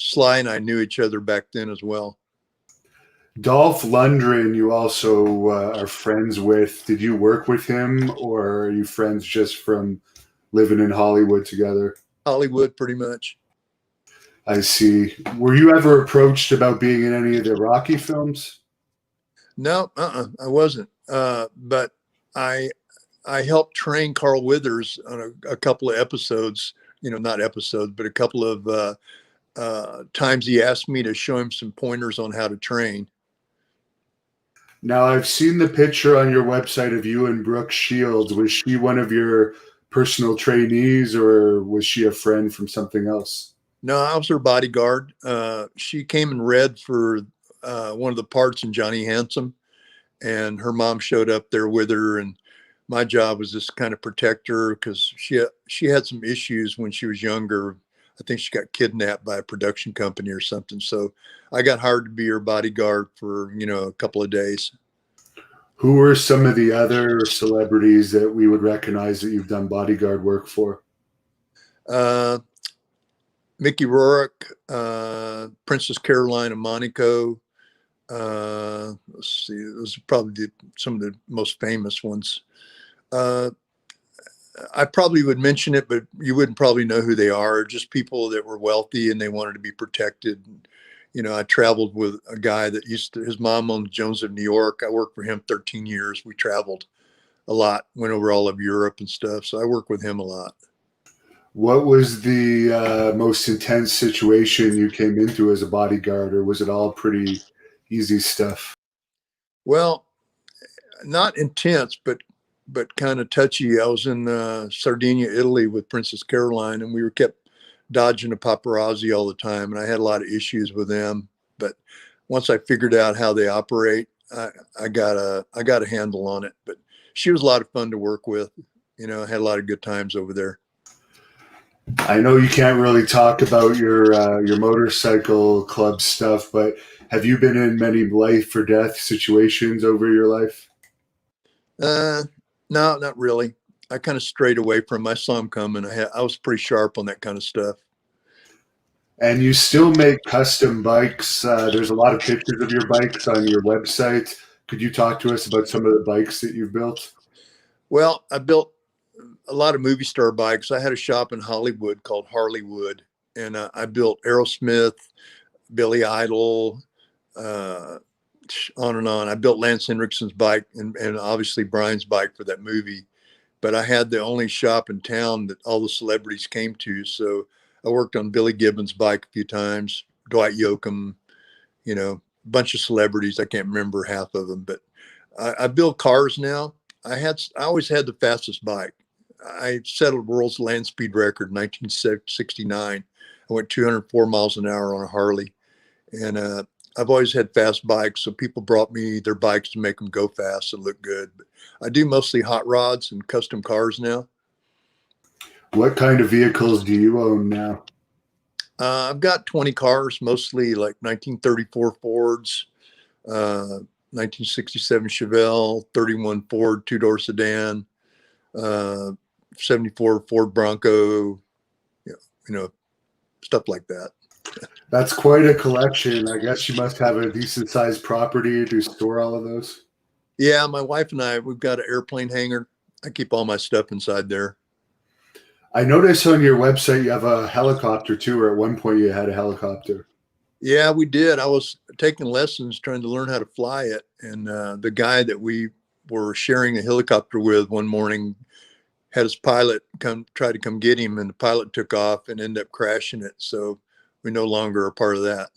S2: Sly and I knew each other back then as well.
S1: Dolph Lundgren, you also are friends with. Did you work with him, or are you friends just from living in Hollywood together?
S2: Hollywood, pretty much.
S1: I see. Were you ever approached about being in any of the Rocky films?
S2: No, I wasn't. But I helped train Carl Withers on a couple of episodes. You know, not episodes, but a couple of times he asked me to show him some pointers on how to train.
S1: Now, I've seen the picture on your website of you and Brooke Shields. Was she one of your personal trainees, or was she a friend from something else?
S2: No, I was her bodyguard. She came and read for one of the parts in Johnny Handsome, and her mom showed up there with her. And my job was just kind of protect her because she had some issues when she was younger. I think she got kidnapped by a production company or something. So I got hired to be her bodyguard for, you know, a couple of days.
S1: Who were some of the other celebrities that we would recognize that you've done bodyguard work for?
S2: Mickey Rourke, Princess Caroline of Monaco. Let's see, those are probably some of the most famous ones. I probably would mention it, but you wouldn't probably know who they are. Just people that were wealthy and they wanted to be protected. You know, I traveled with a guy that his mom owned Jones of New York. I worked for him 13 years. We traveled a lot, went over all of Europe and stuff. So I worked with him a lot.
S1: What was the most intense situation you came into as a bodyguard, or was it all pretty easy stuff?
S2: Well, not intense, but kind of touchy. I was in Sardinia, Italy with Princess Caroline, and we were kept dodging the paparazzi all the time. And I had a lot of issues with them. But once I figured out how they operate, I got a handle on it. But she was a lot of fun to work with. You know, I had a lot of good times over there.
S1: I know you can't really talk about your motorcycle club stuff, but have you been in many life or death situations over your life?
S2: No, not really. I kind of strayed away from. I saw him coming. I was pretty sharp on that kind of stuff.
S1: And you still make custom bikes. There's a lot of pictures of your bikes on your website. Could you talk to us about some of the bikes that you've built?
S2: Well, I built a lot of movie star bikes. I had a shop in Hollywood called Harleywood, and I built Aerosmith, Billy Idol, on and on. I built Lance Henriksen's bike and obviously Brian's bike for that movie. But I had the only shop in town that all the celebrities came to. So I worked on Billy Gibbons' bike a few times, Dwight Yoakam, you know, a bunch of celebrities. I can't remember half of them, but I build cars now. I always had the fastest bike. I set a world's land speed record in 1969. I went 204 miles an hour on a Harley, and I've always had fast bikes. So people brought me their bikes to make them go fast and look good. But I do mostly hot rods and custom cars now.
S1: What kind of vehicles do you own now?
S2: I've got 20 cars, mostly like 1934 Fords, 1967 Chevelle, 31 Ford two-door sedan, 74 Ford Bronco, stuff like that.
S1: That's quite a collection. I guess you must have a decent sized property to store all of those.
S2: Yeah, my wife and we've got an airplane hangar. I keep all my stuff inside there.
S1: I noticed on your website you have a helicopter too, or at one point you had a helicopter.
S2: Yeah, we did. I was taking lessons trying to learn how to fly it. And the guy that we were sharing a helicopter with one morning had his pilot try to come get him, and the pilot took off and ended up crashing it. So we no longer are part of that.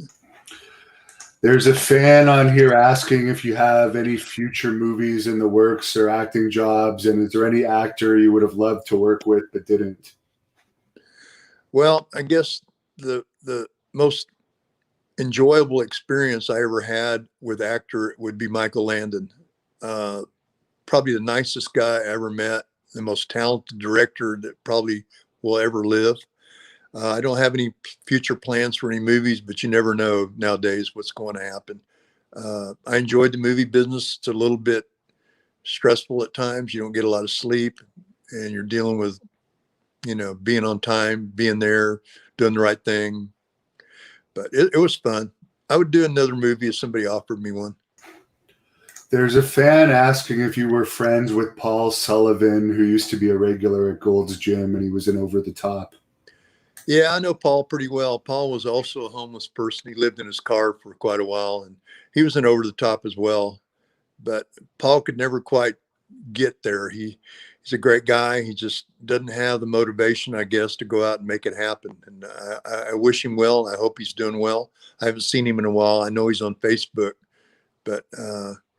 S1: There's a fan on here asking if you have any future movies in the works or acting jobs, and is there any actor you would have loved to work with but didn't?
S2: Well, I guess the most enjoyable experience I ever had with actor would be Michael Landon. Probably the nicest guy I ever met, the most talented director that probably will ever live. I don't have any future plans for any movies, but you never know nowadays what's going to happen. I enjoyed the movie business. It's a little bit stressful at times. You don't get a lot of sleep, and you're dealing with, being on time, being there, doing the right thing. But it was fun. I would do another movie if somebody offered me one.
S1: There's a fan asking if you were friends with Paul Sullivan, who used to be a regular at Gold's Gym, and he was in Over the Top.
S2: Yeah, I know Paul pretty well. Paul was also a homeless person. He lived in his car for quite a while, and he was in Over the Top as well. But Paul could never quite get there. He's a great guy. He just doesn't have the motivation, I guess, to go out and make it happen. And I wish him well. I hope he's doing well. I haven't seen him in a while. I know he's on Facebook, but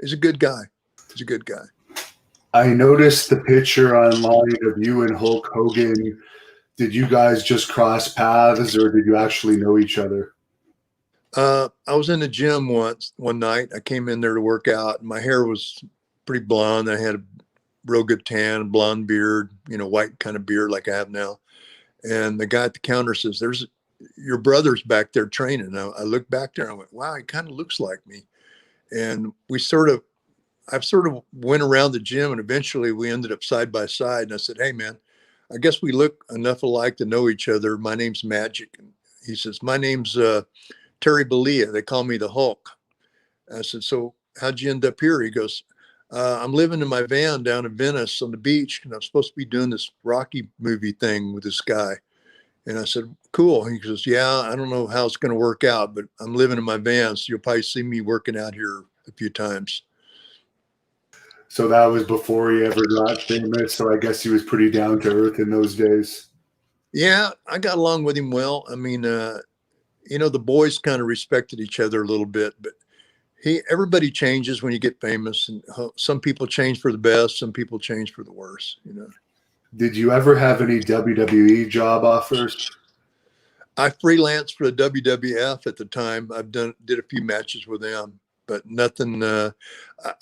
S2: he's a good guy. He's a good guy.
S1: I noticed the picture online of you and Hulk Hogan. Did you guys just cross paths, or did you actually know each other?
S2: I was in the gym one night. I came in there to work out, and my hair was pretty blonde. I had a real good tan, blonde beard, white kind of beard like I have now. And the guy at the counter says, "There's your brother's back there training." And I looked back there and I went, "Wow, he kind of looks like me." And I've sort of went around the gym, and eventually we ended up side by side. And I said, "Hey man, I guess we look enough alike to know each other. My name's Magic." And he says, "My name's Terry Bollea. They call me the Hulk." I said, "So how'd you end up here?" He goes, "I'm living in my van down in Venice on the beach, and I'm supposed to be doing this Rocky movie thing with this guy." And I said, "Cool." He goes, "Yeah, I don't know how it's going to work out, but I'm living in my van, so you'll probably see me working out here a few times."
S1: So that was before he ever got famous. So I guess he was pretty down to earth in those days.
S2: Yeah, I got along with him well. I mean, the boys kind of respected each other a little bit, but everybody changes when you get famous, and some people change for the best, some people change for the worse.
S1: Did you ever have any WWE job offers?
S2: I freelanced for the WWF at the time. Did a few matches with them, but nothing.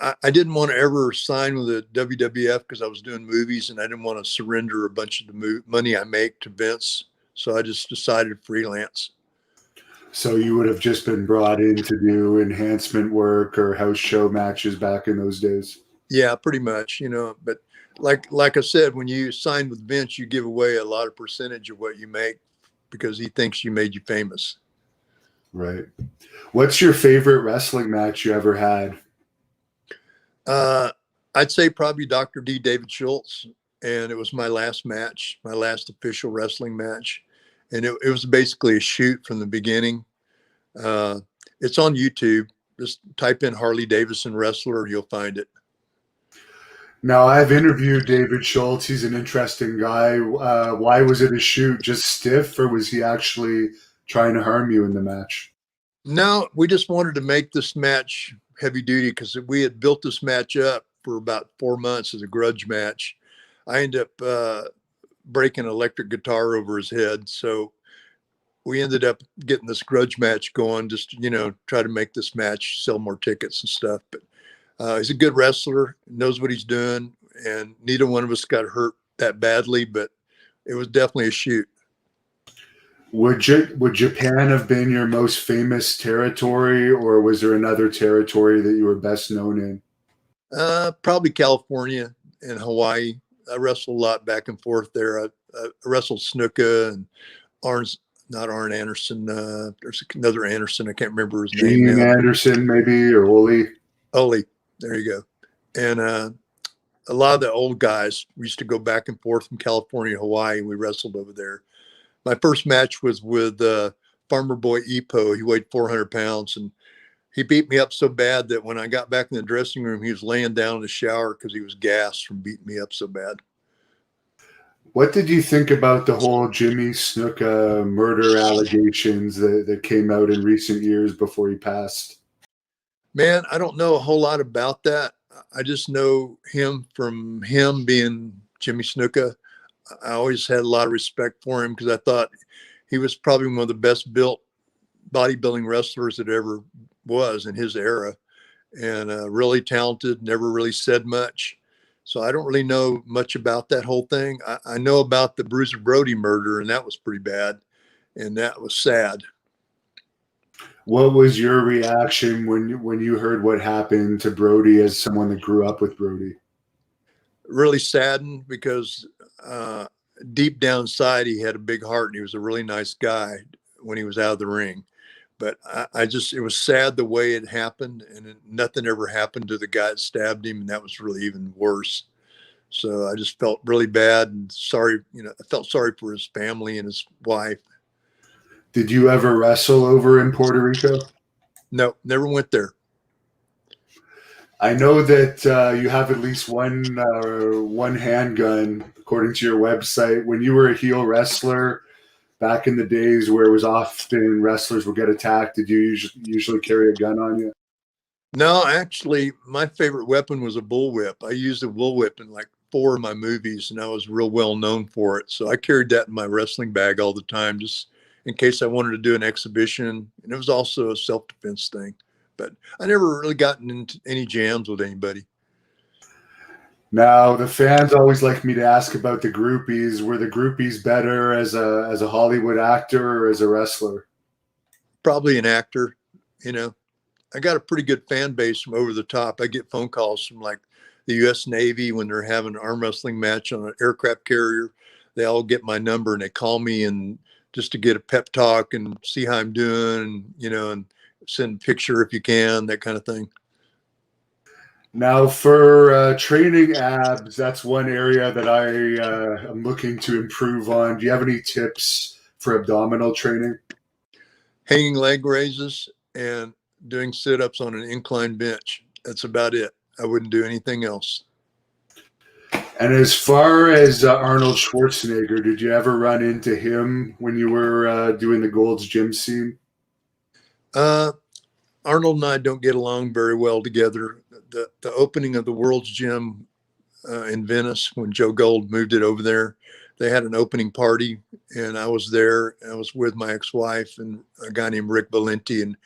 S2: I didn't want to ever sign with the WWF because I was doing movies, and I didn't want to surrender a bunch of the money I make to Vince. So I just decided to freelance.
S1: So you would have just been brought in to do enhancement work or house show matches back in those days?
S2: Yeah, pretty much, but like I said, when you sign with Vince, you give away a lot of percentage of what you make because he thinks you made you famous.
S1: Right. What's your favorite wrestling match you ever had?
S2: I'd say probably Dr. D. David Schultz. And it was my last match, my last official wrestling match. And it was basically a shoot from the beginning. It's on YouTube. Just type in Harley Davidson wrestler, you'll find it.
S1: Now, I've interviewed David Schultz. He's an interesting guy. Why was it a shoot? Just stiff, or was he actually trying to harm you in the match?
S2: No, we just wanted to make this match heavy duty because we had built this match up for about 4 months as a grudge match. I ended up breaking an electric guitar over his head. So we ended up getting this grudge match going, just, try to make this match sell more tickets and stuff. But he's a good wrestler, knows what he's doing, and neither one of us got hurt that badly, but it was definitely a shoot.
S1: Would Japan have been your most famous territory, or was there another territory that you were best known in?
S2: Probably California and Hawaii. I wrestled a lot back and forth there. I wrestled Snuka and not Arn Anderson. There's another Anderson. I can't remember his name
S1: Gene
S2: now.
S1: Anderson, maybe, or Oli.
S2: Oli, there you go. And a lot of the old guys, we used to go back and forth from California to Hawaii, and we wrestled over there. My first match was with Farmer Boy Ipo. He weighed 400 pounds, and he beat me up so bad that when I got back in the dressing room, he was laying down in the shower because he was gassed from beating me up so bad.
S1: What did you think about the whole Jimmy Snuka murder allegations that came out in recent years before he passed?
S2: Man, I don't know a whole lot about that. I just know him from him being Jimmy Snuka. I always had a lot of respect for him because I thought he was probably one of the best built bodybuilding wrestlers that ever was in his era, and really talented, never really said much. So I don't really know much about that whole thing. I know about the Bruiser Brody murder, and that was pretty bad, and that was sad.
S1: What was your reaction when you heard what happened to Brody as someone that grew up with Brody?
S2: Really saddened because deep down inside he had a big heart and he was a really nice guy when he was out of the ring. But it was sad the way it happened, and nothing ever happened to the guy that stabbed him, and that was really even worse. So I just felt really bad and sorry. I felt sorry for his family and his wife.
S1: Did you ever wrestle over in Puerto Rico?
S2: No, never went there.
S1: I know that you have at least one handgun, according to your website. When you were a heel wrestler back in the days where it was often wrestlers would get attacked, did you usually carry a gun on you?
S2: No, actually, my favorite weapon was a bullwhip. I used a bullwhip in like 4 of my movies, and I was real well known for it. So I carried that in my wrestling bag all the time, just in case I wanted to do an exhibition. And it was also a self-defense thing. But I never really gotten into any jams with anybody.
S1: Now, the fans always like me to ask about the groupies. Were the groupies better as a Hollywood actor or as a wrestler?
S2: Probably an actor. I got a pretty good fan base from over the top. I get phone calls from like the U.S. Navy when they're having an arm wrestling match on an aircraft carrier. They all get my number and they call me and just to get a pep talk and see how I'm doing, and send a picture if you can, that kind of thing.
S1: Now, for training abs, that's one area that I am looking to improve on. Do you have any tips for abdominal training?
S2: Hanging leg raises and doing sit-ups on an incline bench. That's about it. I wouldn't do anything else.
S1: And as far as Arnold Schwarzenegger, did you ever run into him when you were doing the Gold's Gym scene?
S2: Arnold and I don't get along very well together. The opening of the World's Gym in Venice, when Joe Gold moved it over there, they had an opening party, and I was there. I was with my ex-wife and a guy named Rick Valenti, and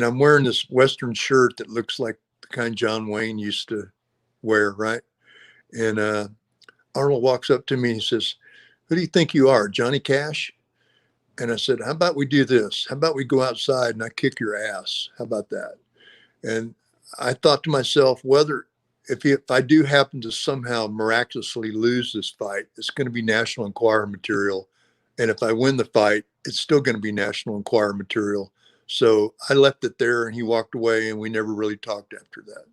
S2: I'm wearing this Western shirt that looks like the kind John Wayne used to wear, right? And Arnold walks up to me and he says, "Who do you think you are, Johnny Cash?" And I said, "How about we do this? How about we go outside and I kick your ass? How about that?" And I thought to myself, if I do happen to somehow miraculously lose this fight, it's going to be National Enquirer material. And if I win the fight, it's still going to be National Enquirer material. So I left it there and he walked away and we never really talked after that.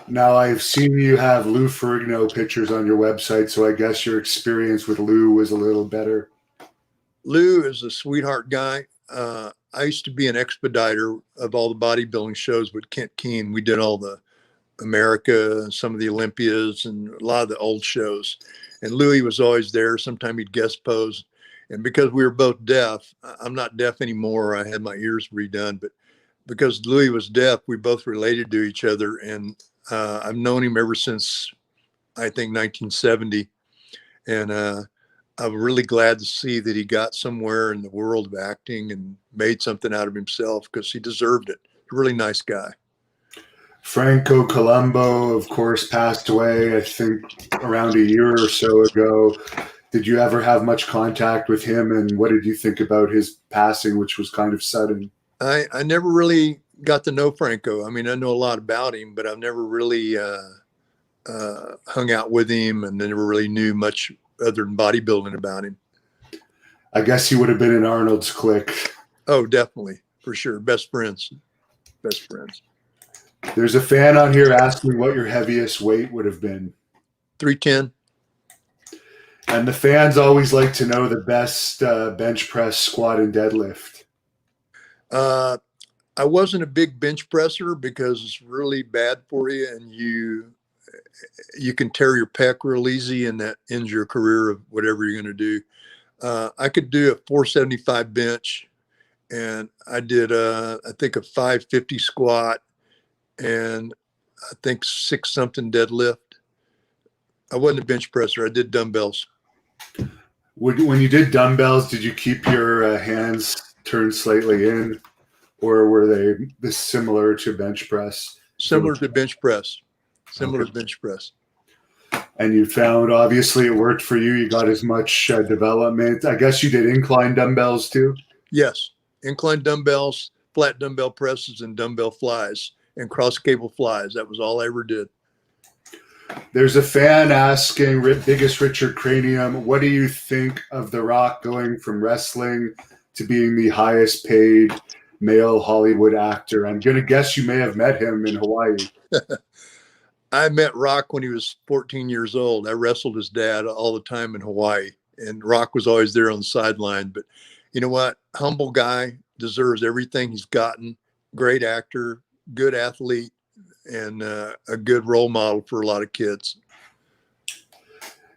S1: Now, I've seen you have Lou Ferrigno pictures on your website, so I guess your experience with Lou was a little better.
S2: Lou is a sweetheart guy. I used to be an expediter of all the bodybuilding shows with Kent Keene. We did all the America and some of the Olympias and a lot of the old shows. And Louis was always there. Sometimes he'd guest pose. And because we were both deaf, I'm not deaf anymore. I had my ears redone, but because Louis was deaf, we both related to each other. And I've known him ever since, I think, 1970. And I'm really glad to see that he got somewhere in the world of acting and made something out of himself, because he deserved it. A really nice guy.
S1: Franco Colombo, of course, passed away, I think, around a year or so ago. Did you ever have much contact with him, and what did you think about his passing, which was kind of sudden?
S2: I never really got to know Franco. I mean, I know a lot about him, but I've never really hung out with him, and never really knew much other than bodybuilding about him.
S1: I guess he would have been in Arnold's clique.
S2: Oh, definitely, for sure. Best friends.
S1: There's a fan on here asking what your heaviest weight would have been.
S2: 310.
S1: And the fans always like to know the best bench press, squat, and deadlift.
S2: I wasn't a big bench presser because it's really bad for you, and you can tear your pec real easy, and that ends your career of whatever you're going to do. I could do a 475 bench, and I did I think a 550 squat, and I think 6 something deadlift. I wasn't a bench presser. I did dumbbells.
S1: When you did dumbbells, did you keep your hands turned slightly in, or were they similar to bench press?
S2: Similar to bench press. Similar to bench press.
S1: And you found, obviously, it worked for you. You got as much development. I guess you did incline dumbbells too?
S2: Yes. Incline dumbbells, flat dumbbell presses, and dumbbell flies, and cross cable flies. That was all I ever did.
S1: There's a fan asking, Biggest Richard Cranium, what do you think of The Rock going from wrestling to being the highest paid male Hollywood actor? I'm going to guess you may have met him in Hawaii.
S2: I met Rock when he was 14 years old. I wrestled his dad all the time in Hawaii, and Rock was always there on the sideline. But you know what? Humble guy, deserves everything he's gotten. Great actor, good athlete, and a good role model for a lot of kids.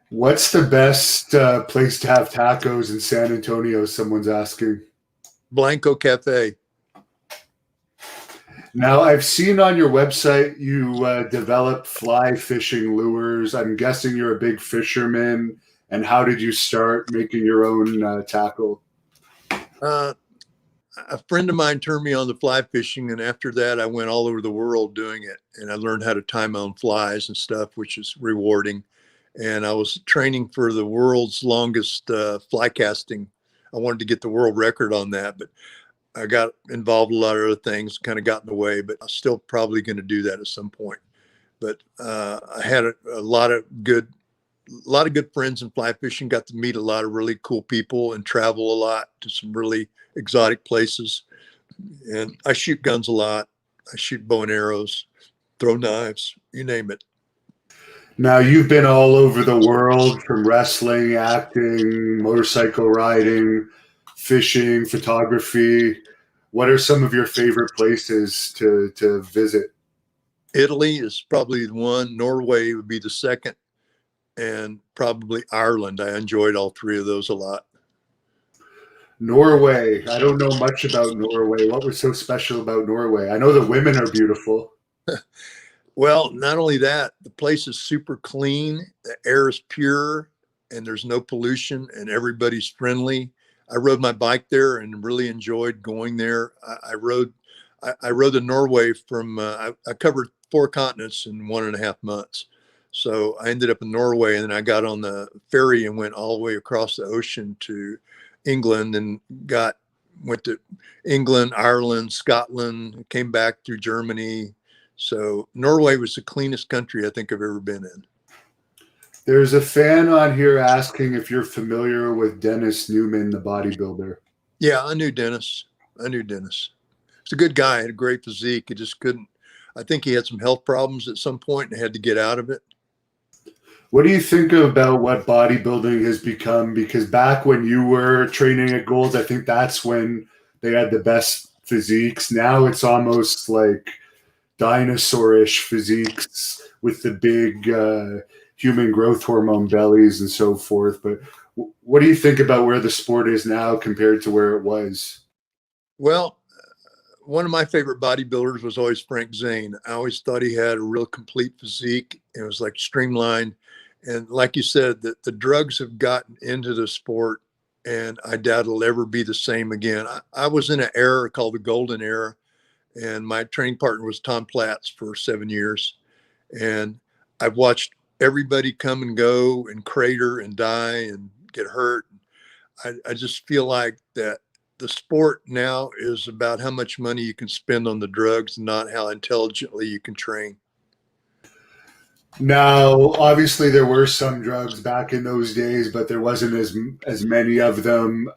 S1: What's the best place to have tacos in San Antonio? Someone's asking.
S2: Blanco Cafe.
S1: Now, I've seen on your website you develop fly fishing lures. I'm guessing you're a big fisherman. And how did you start making your own tackle?
S2: A friend of mine turned me on to fly fishing, and after that, I went all over the world doing it. And I learned how to tie my own flies and stuff, which is rewarding. And I was training for the world's longest fly casting. I wanted to get the world record on that, but I got involved in a lot of other things, kind of got in the way, but I'm still probably going to do that at some point. But I had a lot of good friends in fly fishing, got to meet a lot of really cool people and travel a lot to some really exotic places. And I shoot guns a lot. I shoot bow and arrows, throw knives, you name it.
S1: Now, you've been all over the world, from wrestling, acting, motorcycle riding, fishing, photography. What are some of your favorite places to visit?
S2: Italy is probably the one. Norway would be the second. And probably Ireland. I enjoyed all 3 of those a lot.
S1: Norway. I don't know much about Norway. What was so special about Norway? I know the women are beautiful.
S2: Well, not only that, the place is super clean. The air is pure, and there's no pollution, and everybody's friendly. I rode my bike there and really enjoyed going there. I rode to Norway from, I covered 4 continents in 1.5 months. So I ended up in Norway, and then I got on the ferry and went all the way across the ocean to England, and went to England, Ireland, Scotland, came back through Germany. So Norway was the cleanest country I think I've ever been in.
S1: There's a fan on here asking if you're familiar with Dennis Newman, the bodybuilder.
S2: Yeah, I knew Dennis. He's a good guy, had a great physique. He just couldn't. I think he had some health problems at some point and had to get out of it.
S1: What do you think about what bodybuilding has become? Because back when you were training at Gold's, I think that's when they had the best physiques. Now it's almost like dinosaurish physiques with the big human growth hormone bellies and so forth. But what do you think about where the sport is now compared to where it was?
S2: Well, one of my favorite bodybuilders was always Frank Zane. I always thought he had a real complete physique. It was like streamlined. And like you said, that the drugs have gotten into the sport, and I doubt it'll ever be the same again. I was in an era called the Golden Era, and my training partner was Tom Platz for 7 years. And I've watched everybody come and go and crater and die and get hurt. I just feel like that the sport now is about how much money you can spend on the drugs, not how intelligently you can train.
S1: Now, obviously, there were some drugs back in those days, but there wasn't as many of them.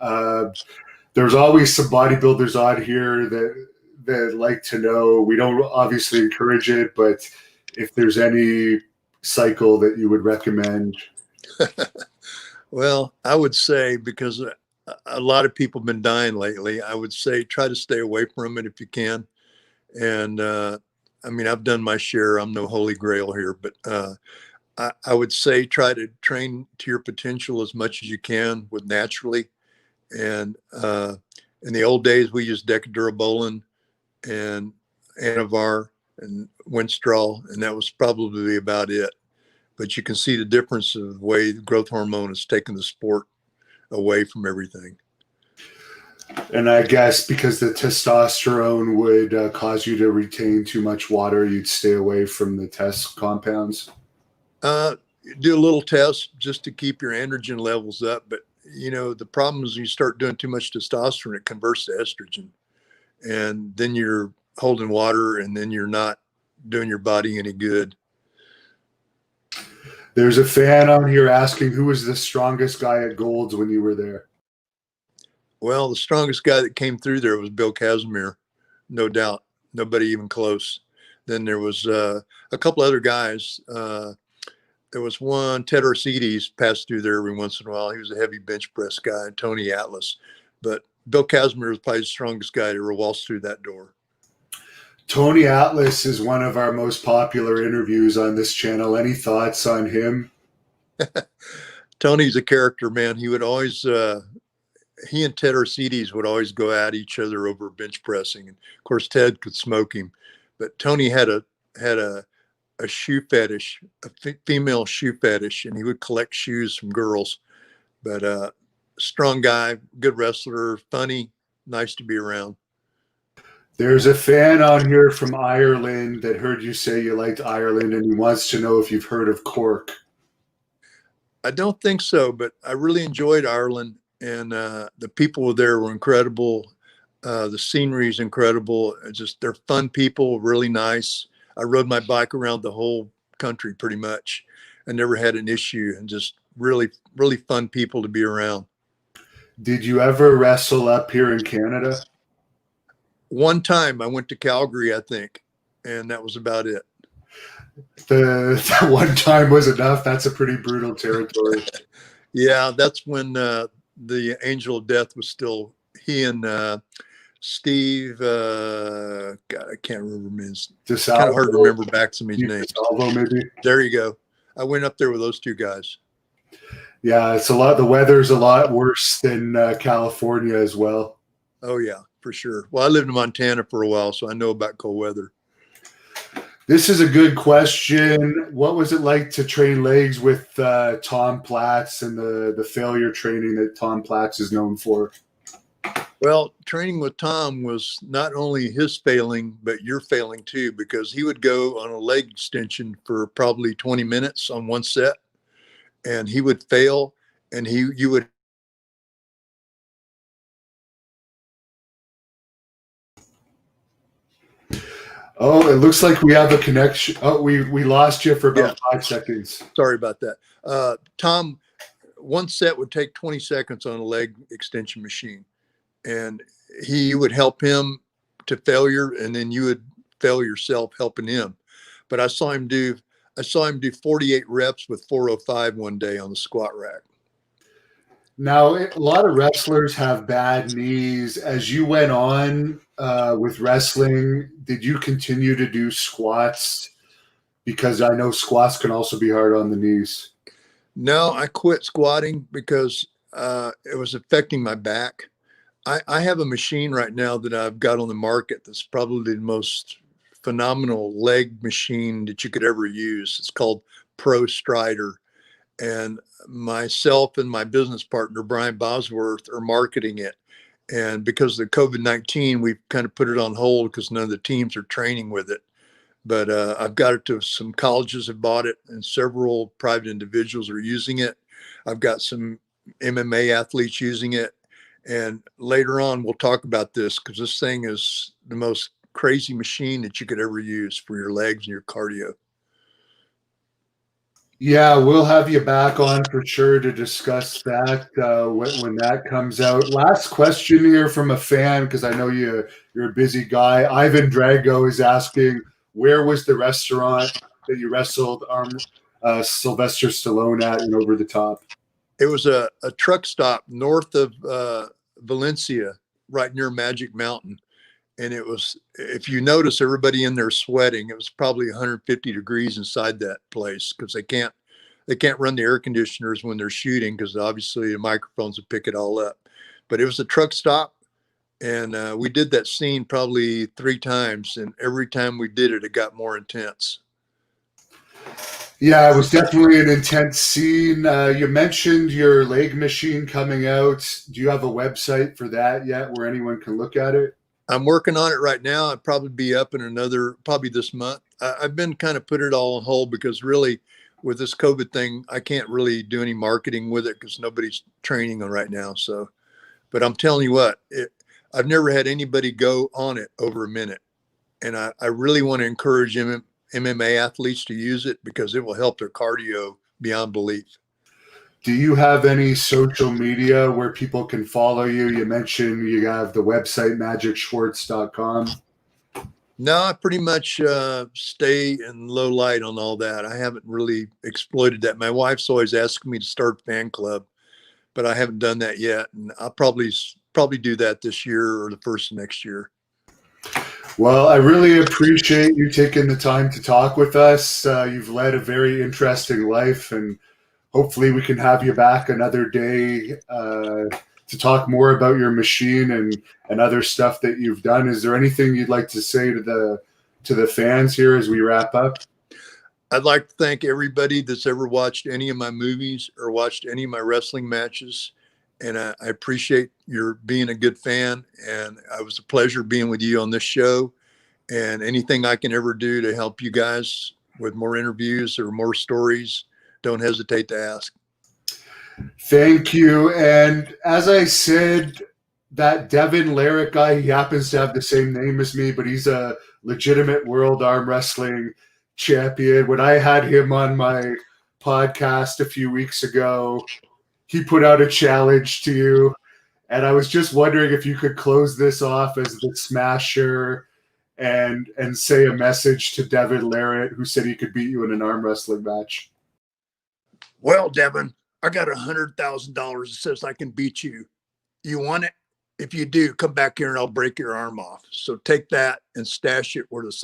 S1: There's always some bodybuilders out here that like to know. We don't obviously encourage it, but if there's any cycle that you would recommend.
S2: Well, I would say, because a lot of people have been dying lately, I would say try to stay away from it if you can. And I mean, I've done my share. I'm no holy grail here, but I would say try to train to your potential as much as you can with naturally. And in the old days, we used Decadurabolin and Anavar and Winstrol, and that was probably about it. But you can see the difference of the way the growth hormone has taken the sport away from everything.
S1: And I guess because the testosterone would cause you to retain too much water, you'd stay away from the test compounds.
S2: Do a little test just to keep your androgen levels up. But, you know, the problem is you start doing too much testosterone, it converts to estrogen. And then you're holding water, and then you're not doing your body any good.
S1: There's a fan on here asking who was the strongest guy at Gold's when you were there.
S2: Well, the strongest guy that came through there was Bill Casimir, no doubt. Nobody even close. Then there was a couple other guys. There was one, Ted Arcides, passed through there every once in a while. He was a heavy bench press guy, and Tony Atlas. But Bill Casimir was probably the strongest guy to ever waltz through that door.
S1: Tony Atlas is one of our most popular interviews on this channel. Any thoughts on him?
S2: Tony's a character, man. He would always, he and Ted Arcides would always go at each other over bench pressing. And of course, Ted could smoke him, but Tony had a shoe fetish, a female shoe fetish, and he would collect shoes from girls. But strong guy, good wrestler, funny, nice to be around.
S1: There's a fan on here from Ireland that heard you say you liked Ireland, and he wants to know if you've heard of Cork.
S2: I don't think so, but I really enjoyed Ireland, and the people there were incredible. The scenery is incredible. Just they're fun people, really nice. I rode my bike around the whole country pretty much. I never had an issue, and just really, really fun people to be around.
S1: Did you ever wrestle up here in Canada?
S2: One time I went to Calgary, I think, and that was about it.
S1: That one time was enough. That's a pretty brutal territory.
S2: Yeah, that's when the Angel of Death was still, he and Steve, God, I can't remember his. It's kind of hard to remember back some of his names.
S1: DeSalvo, maybe.
S2: There you go. I went up there with those two guys.
S1: Yeah, it's a lot. The weather's a lot worse than California as well.
S2: Oh yeah, for sure. Well, I lived in Montana for a while, so I know about cold weather.
S1: This is a good question. What was it like to train legs with Tom Platz and the failure training that Tom Platz is known for?
S2: Well, training with Tom was not only his failing, but your failing too, because he would go on a leg extension for probably 20 minutes on one set, and he would fail, and you would.
S1: Oh, it looks like we have a connection. Oh, we lost you for about 5 seconds.
S2: Sorry about that. Tom, one set would take 20 seconds on a leg extension machine, and he would help him to failure, and then you would fail yourself helping him. But I saw him do 48 reps with 405 one day on the squat rack.
S1: Now, a lot of wrestlers have bad knees. As you went on with wrestling, did you continue to do squats? Because I know squats can also be hard on the knees.
S2: No, I quit squatting because it was affecting my back. I have a machine right now that I've got on the market that's probably the most phenomenal leg machine that you could ever use. It's called Pro Strider. And myself and my business partner, Brian Bosworth, are marketing it. And because of the COVID-19, we've kind of put it on hold because none of the teams are training with it. But I've got it to some colleges have bought it, and several private individuals are using it. I've got some MMA athletes using it. And later on, we'll talk about this because this thing is the most crazy machine that you could ever use for your legs and your cardio.
S1: Yeah, we'll have you back on for sure to discuss that when that comes out. Last question here from a fan, because I know you're a busy guy. Ivan Drago is asking, where was the restaurant that you wrestled Sylvester Stallone at in Over the Top?
S2: It was a truck stop north of Valencia, right near Magic Mountain. And it was, if you notice, everybody in there sweating. It was probably 150 degrees inside that place because they can't run the air conditioners when they're shooting because obviously the microphones will pick it all up. But it was a truck stop, and we did that scene probably 3 times, and every time we did it, it got more intense.
S1: Yeah, it was definitely an intense scene. You mentioned your leg machine coming out. Do you have a website for that yet where anyone can look at it?
S2: I'm working on it right now. I'll probably be up in probably this month. I've been kind of put it all on hold because really with this COVID thing, I can't really do any marketing with it because nobody's training on right now. So, but I'm telling you what, I've never had anybody go on it over a minute. And I really want to encourage MMA athletes to use it because it will help their cardio beyond belief.
S1: Do you have any social media where people can follow you? You mentioned you have the website magicschwartz.com.
S2: No, I pretty much stay in low light on all that. I haven't really exploited that. My wife's always asking me to start a fan club, but I haven't done that yet. And I'll probably do that this year or the first of next year.
S1: Well, I really appreciate you taking the time to talk with us. You've led a very interesting life, and hopefully we can have you back another day to talk more about your machine and other stuff that you've done. Is there anything you'd like to say to the fans here as we wrap up?
S2: I'd like to thank everybody that's ever watched any of my movies or watched any of my wrestling matches. And I appreciate your being a good fan. And it was a pleasure being with you on this show. And anything I can ever do to help you guys with more interviews or more stories, don't hesitate to ask.
S1: Thank you. And as I said, that Devon Larrick guy, he happens to have the same name as me, but he's a legitimate world arm wrestling champion. When I had him on my podcast a few weeks ago, he put out a challenge to you. And I was just wondering if you could close this off as the smasher and say a message to Devon Larrick, who said he could beat you in an arm wrestling match.
S2: Well, Devon, I got $100,000 that says I can beat you. You want it? If you do, come back here and I'll break your arm off. So take that and stash it where the sun